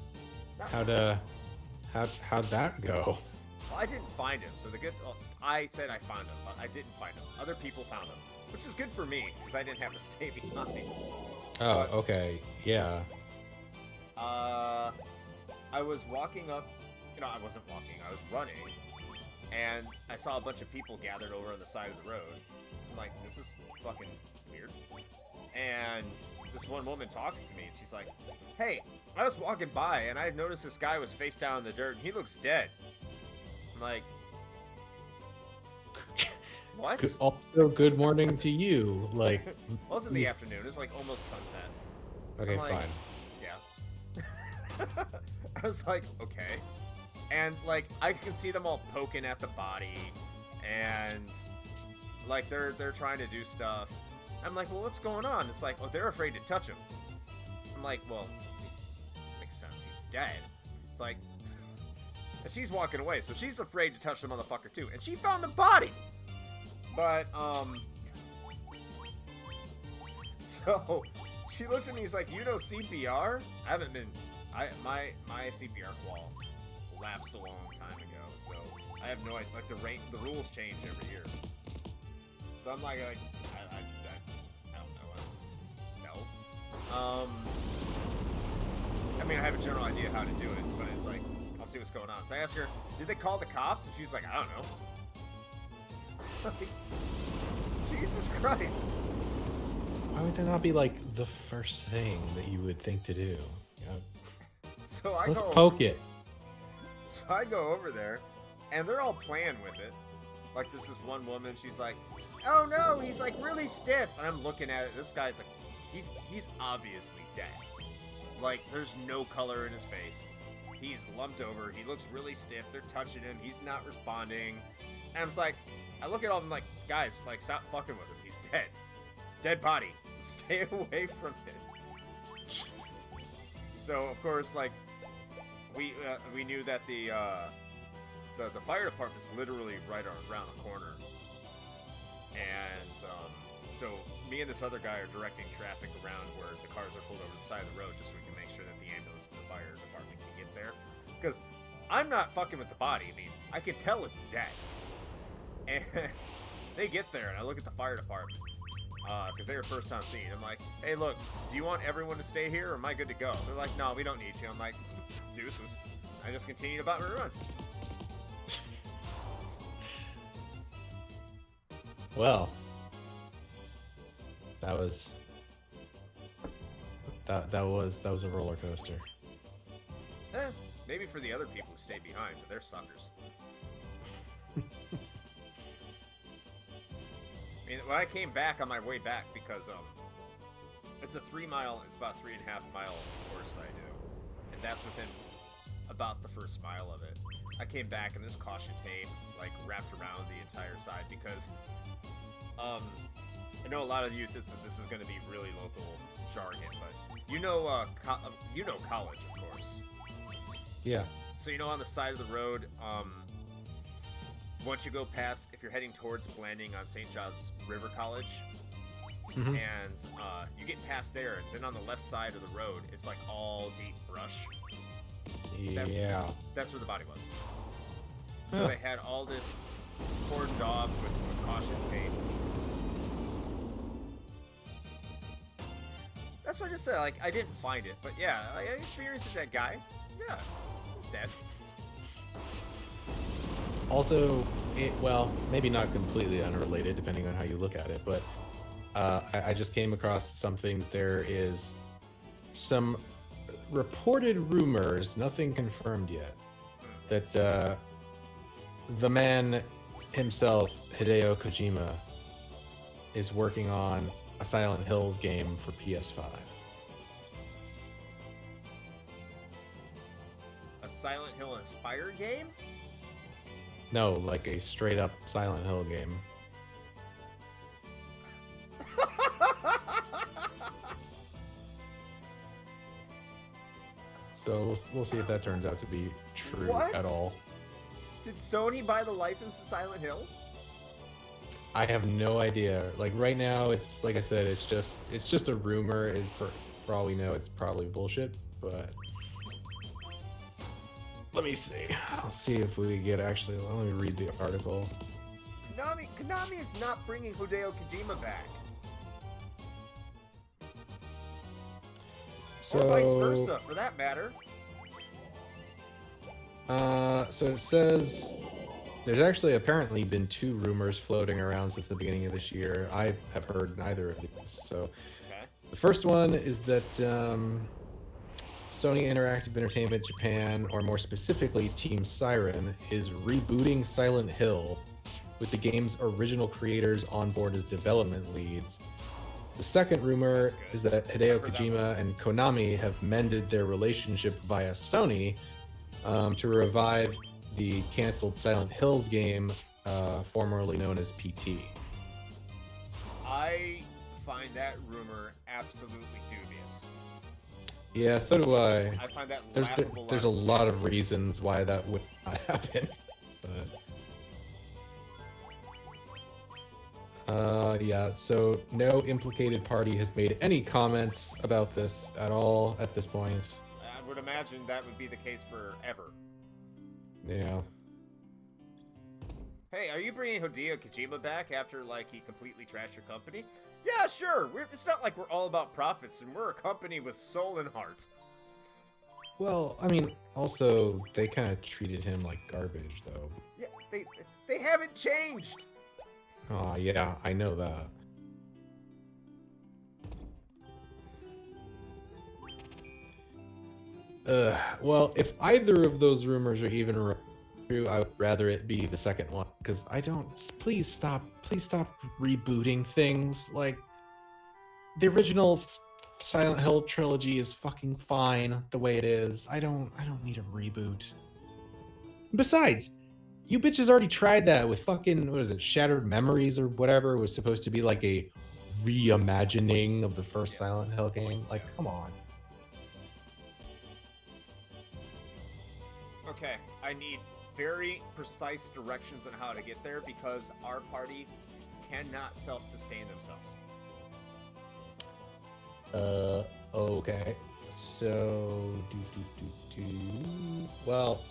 How'd that go? Well, I didn't find him, so I said I found him, but I didn't find him. Other people found him, which is good for me, because I didn't have to stay behind. Oh, okay. Yeah. I was walking up, I wasn't walking, I was running, and I saw a bunch of people gathered over on the side of the road. I'm like, this is fucking weird. And this one woman talks to me, and she's like, hey, I was walking by, and I noticed this guy was face down in the dirt, and he looks dead. I'm like, what? Also, good morning to you. Like, it wasn't the afternoon, it was like almost sunset. Okay, like, fine. Yeah. I was like, okay. And, like, I can see them all poking at the body, and, like, they're trying to do stuff. I'm like, well, what's going on? It's like, oh, they're afraid to touch him. I'm like, well, makes sense, he's dead. It's like, and she's walking away, so she's afraid to touch the motherfucker, too. And she found the body! But, so, she looks at me, he's like, you know CPR? I haven't been, my CPR qual lapsed a long time ago, so I have no idea, like, the rules change every year. So I'm like, I don't know, I mean, I have a general idea how to do it, but it's like, I'll see what's going on. So I asked her, did they call the cops? And she's like, I don't know. Like, Jesus Christ. Why would that not be, like, the first thing that you would think to do? You know? So Let's poke it. So I go over there, and they're all playing with it. Like, there's this one woman, she's like, oh no, he's like really stiff. And I'm looking at it, this guy's like, he's obviously dead. Like, there's no color in his face. He's lumped over, he looks really stiff, they're touching him, he's not responding. And I'm just like, I look at all of them like, guys, like, stop fucking with him, he's dead. Dead body. Stay away from it. So, of course, like, we knew that the fire department's literally right around the corner. And, so me and this other guy are directing traffic around where the cars are pulled over to the side of the road just so we can make sure that the ambulance and the fire department can get there. Because I'm not fucking with the body. I mean, I can tell it's dead. And they get there, and I look at the fire department. Because they were first on scene. I'm like, hey, look, do you want everyone to stay here, or am I good to go? They're like, no, we don't need you. I'm like, deuces. I just continued about my run. Well, that was a roller coaster. Maybe for the other people who stayed behind, but they're suckers. I mean, when I came back on my way back, because it's a it's about 3.5 mile course I do, and that's within about the first mile of it. I came back and there's caution tape like wrapped around the entire side because I know a lot of you think that this is going to be really local jargon, but you know college, of course. Yeah. So you know on the side of the road, once you go past, if you're heading towards landing on St. John's River College, Mhm. and you get past there, and then on the left side of the road, it's like all deep brush. Yeah. That's where the body was. So Huh. they had all this cordoned off with caution tape. That's what I just said. Like, I didn't find it, but yeah, I experienced that guy. Yeah, he's dead. Also, well, maybe not completely unrelated, depending on how you look at it, but I just came across something that there is some reported rumors, nothing confirmed yet, that the man himself, Hideo Kojima, is working on a Silent Hills game for PS5. A Silent Hill inspired game? No, like a straight up Silent Hill game. So we'll see if that turns out to be true What? at all. Did Sony buy the license to Silent Hill? I have no idea. Like right now, it's like I said, it's just a rumor. For all we know, it's probably bullshit. But let me see. Let's see if we get actually. Let me read the article. Konami is not bringing Hideo Kojima back. So, or vice versa, for that matter. So it says there's actually apparently been 2 rumors floating around since the beginning of this year. I have heard neither of these. So Okay. the first one is that Sony Interactive Entertainment Japan, or more specifically Team Siren, is rebooting Silent Hill with the game's original creators on board as development leads. The second rumor is that Hideo Kojima and Konami have mended their relationship via Sony to revive the canceled Silent Hills game, formerly known as PT. I find that rumor absolutely dubious. Yeah, so do I. I find that laughable. There's a lot of reasons why that would not happen. But yeah, so no implicated party has made any comments about this at all at this point. I would imagine that would be the case forever. Yeah. Hey, are you bringing Hideo Kojima back after, like, he completely trashed your company? Yeah, sure. It's not like we're all about profits, and we're a company with soul and heart. Well, I mean, also, they kind of treated him like garbage, though. Yeah, they haven't changed. Oh, yeah, I know that. Well, if either of those rumors are even true, I would rather it be the second one, because I don't. Please stop rebooting things. Like the original Silent Hill trilogy is fucking fine the way it is. I don't need a reboot. Besides, you bitches already tried that with fucking, what is it, Shattered Memories or whatever. It was supposed to be like a reimagining of the first Silent Hill game. Like, come on. Okay, I need very precise directions on how to get there because our party cannot self-sustain themselves. Okay. So, well,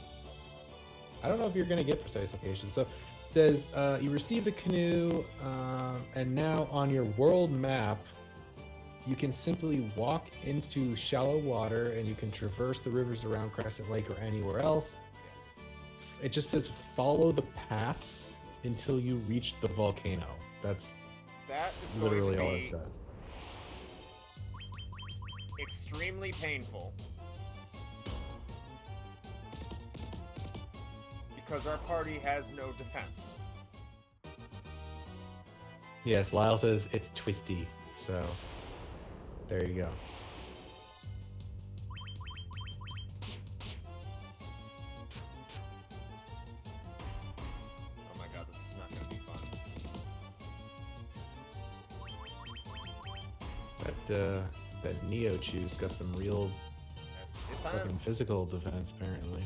I don't know if you're gonna get precise locations. So, it says you receive the canoe, and now on your world map, you can simply walk into shallow water, and you can traverse the rivers around Crescent Lake or anywhere else. Yes. It just says follow the paths until you reach the volcano. That's literally all it says. Extremely painful. Because our party has no defense. Yes, Lyle says it's twisty, so there you go. that Neo Chew's got some real That's fucking defense. physical defense apparently.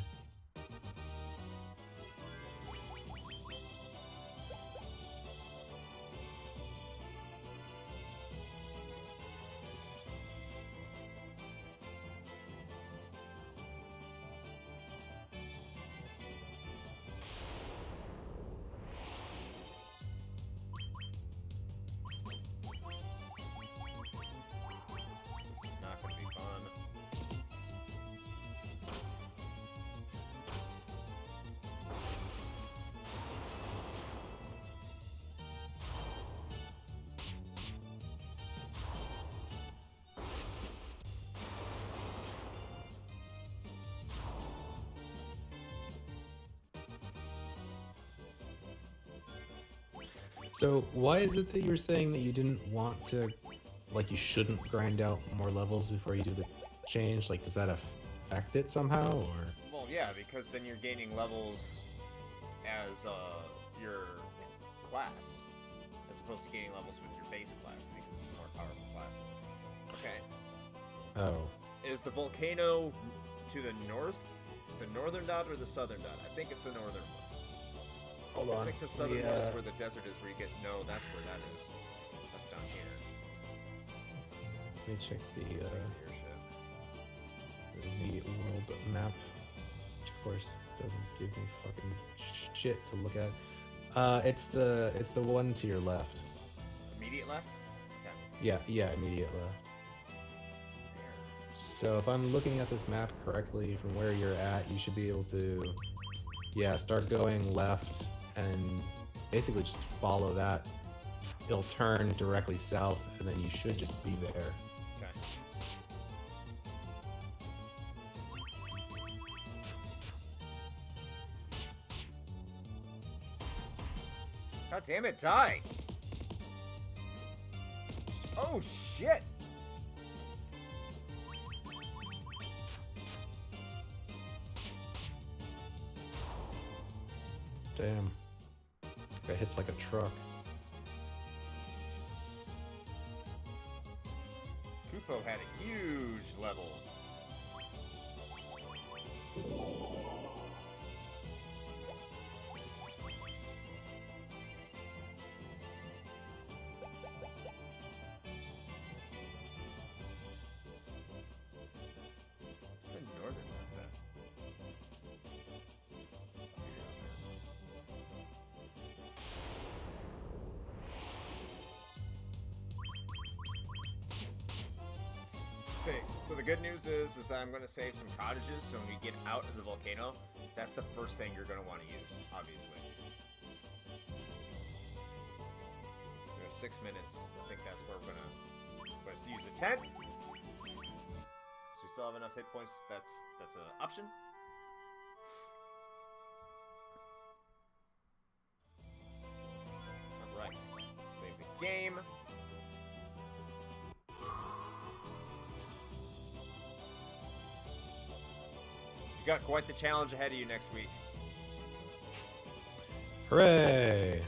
This is not going to be fun. So why is it that you're saying that you didn't want to, like, you shouldn't grind out more levels before you do the change? Like, does that affect it somehow, or? Well, yeah, because then you're gaining levels as your class, as opposed to gaining levels with your base class, because it's a more powerful class. Okay. Oh, Is the volcano to the north? The northern dot or the southern dot? I think it's the northern one. hold I on. think the southern one is where the desert is, where you get... No, that's where that is. That's down here. Let me check It's the world map, which of course doesn't give me fucking shit to look at. It's the one to your left. Immediate left? Okay. Yeah, immediate left. It's there. So if I'm looking at this map correctly, from where you're at, you should be able to, yeah, start going left and basically just follow that. It'll turn directly south, and then you should just be there. Okay. God damn it, die! Oh, shit! Damn. That hits like a truck. Kupo had a huge level. What's the northern one then? So the good news is that I'm going to save some cottages, so when we get out of the volcano, that's the first thing you're going to want to use, obviously. We have 6 minutes. I think that's where we're going to use a tent. So we still have enough hit points. That's an option. Alright. Save the game. You got quite the challenge ahead of you next week. Hooray!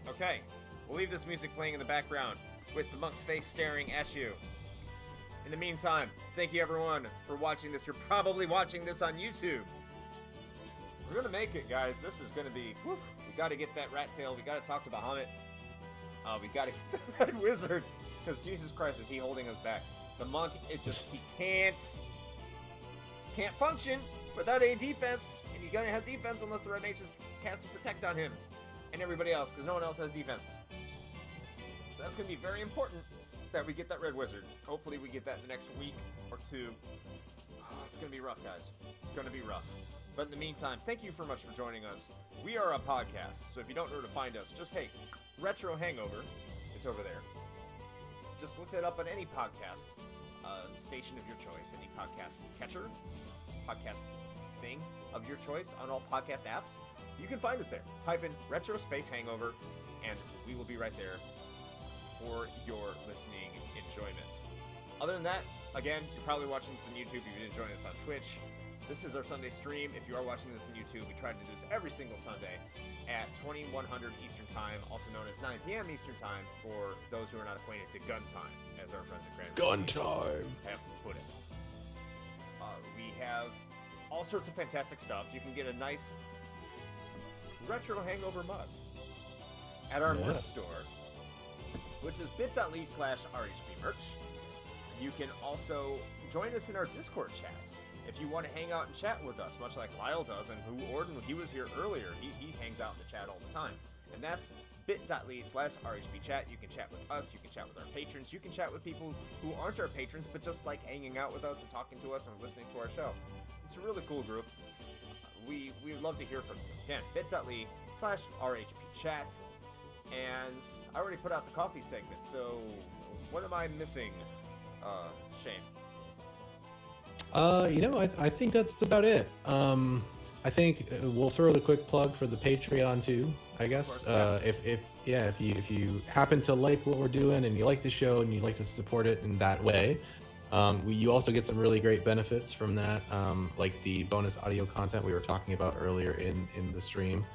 Okay, we'll leave this music playing in the background with the monk's face staring at you. In the meantime, thank you everyone for watching this. You're probably watching this on YouTube. We're gonna make it, guys. This is gonna be, whew, we gotta get that rat tail. We gotta talk to Bahamut. We gotta get the red wizard. Because Jesus Christ, is he holding us back? The monk, he can't function without a defense. And you're gonna have defense unless the red mage is casting protect on him. And everybody else, because no one else has defense. So that's gonna be very important that we get that red wizard. Hopefully we get that in the next week or two. It's gonna be rough, guys. It's gonna be rough. But in the meantime, thank you so much for joining us. We are a podcast, so if you don't know where to find us, just, hey, Retro Hangover is over there. Just look that up on any podcast station of your choice, any podcast catcher, podcast thing of your choice on all podcast apps. You can find us there. Type in Retro Space Hangover, and we will be right there for your listening enjoyments. Other than that, again, you're probably watching this on YouTube if you didn't join us on Twitch. This is our Sunday stream. If you are watching this on YouTube, we try to do this every single Sunday. at 2100 Eastern Time, also known as 9 p.m. Eastern Time for those who are not acquainted to gun time, as our friends at Grand Gun time have put it. We have all sorts of fantastic stuff. You can get a nice retro hangover mug at our merch store, which is bit.ly/RHPmerch. You can also join us in our Discord chat if you want to hang out and chat with us, much like Lyle does, and he was here earlier. He hangs out in the chat all the time. And that's bit.ly/RHPchat. You can chat with us, you can chat with our patrons, you can chat with people who aren't our patrons, but just like hanging out with us and talking to us and listening to our show. It's a really cool group. We would love to hear from you. Again, bit.ly/RHPchat. And I already put out the coffee segment, so what am I missing, Shane? I think that's about it. I think we'll throw the quick plug for the Patreon too, I guess. If you happen to like what we're doing and you like the show and you'd like to support it in that way, you also get some really great benefits from that, like the bonus audio content we were talking about earlier in the stream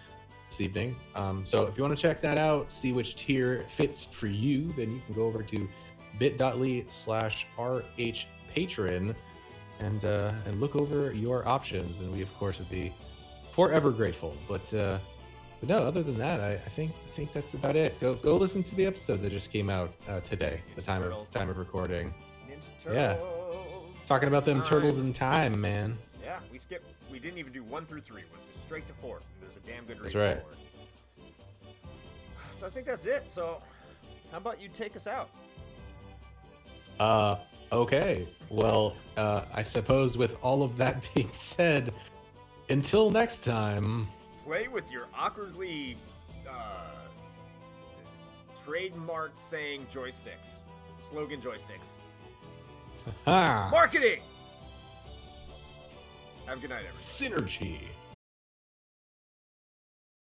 this evening. So if you want to check that out, see which tier fits for you, then you can go over to bit.ly/RHPatron and look over your options, and we of course would be forever grateful. But no, other than that, I think that's about it. Go listen to the episode that just came out today, the time of recording. Ninja Turtles. Talking about them turtles in time, man. Yeah, we didn't even do 1 through 3. It was just straight to 4. There's a damn good reason right. for it. So I think that's it. So how about you take us out? Okay. Well, I suppose with all of that being said, until next time, play with your awkwardly trademarked saying joysticks. Slogan joysticks. ha! Marketing! Have a good night, everyone. Synergy.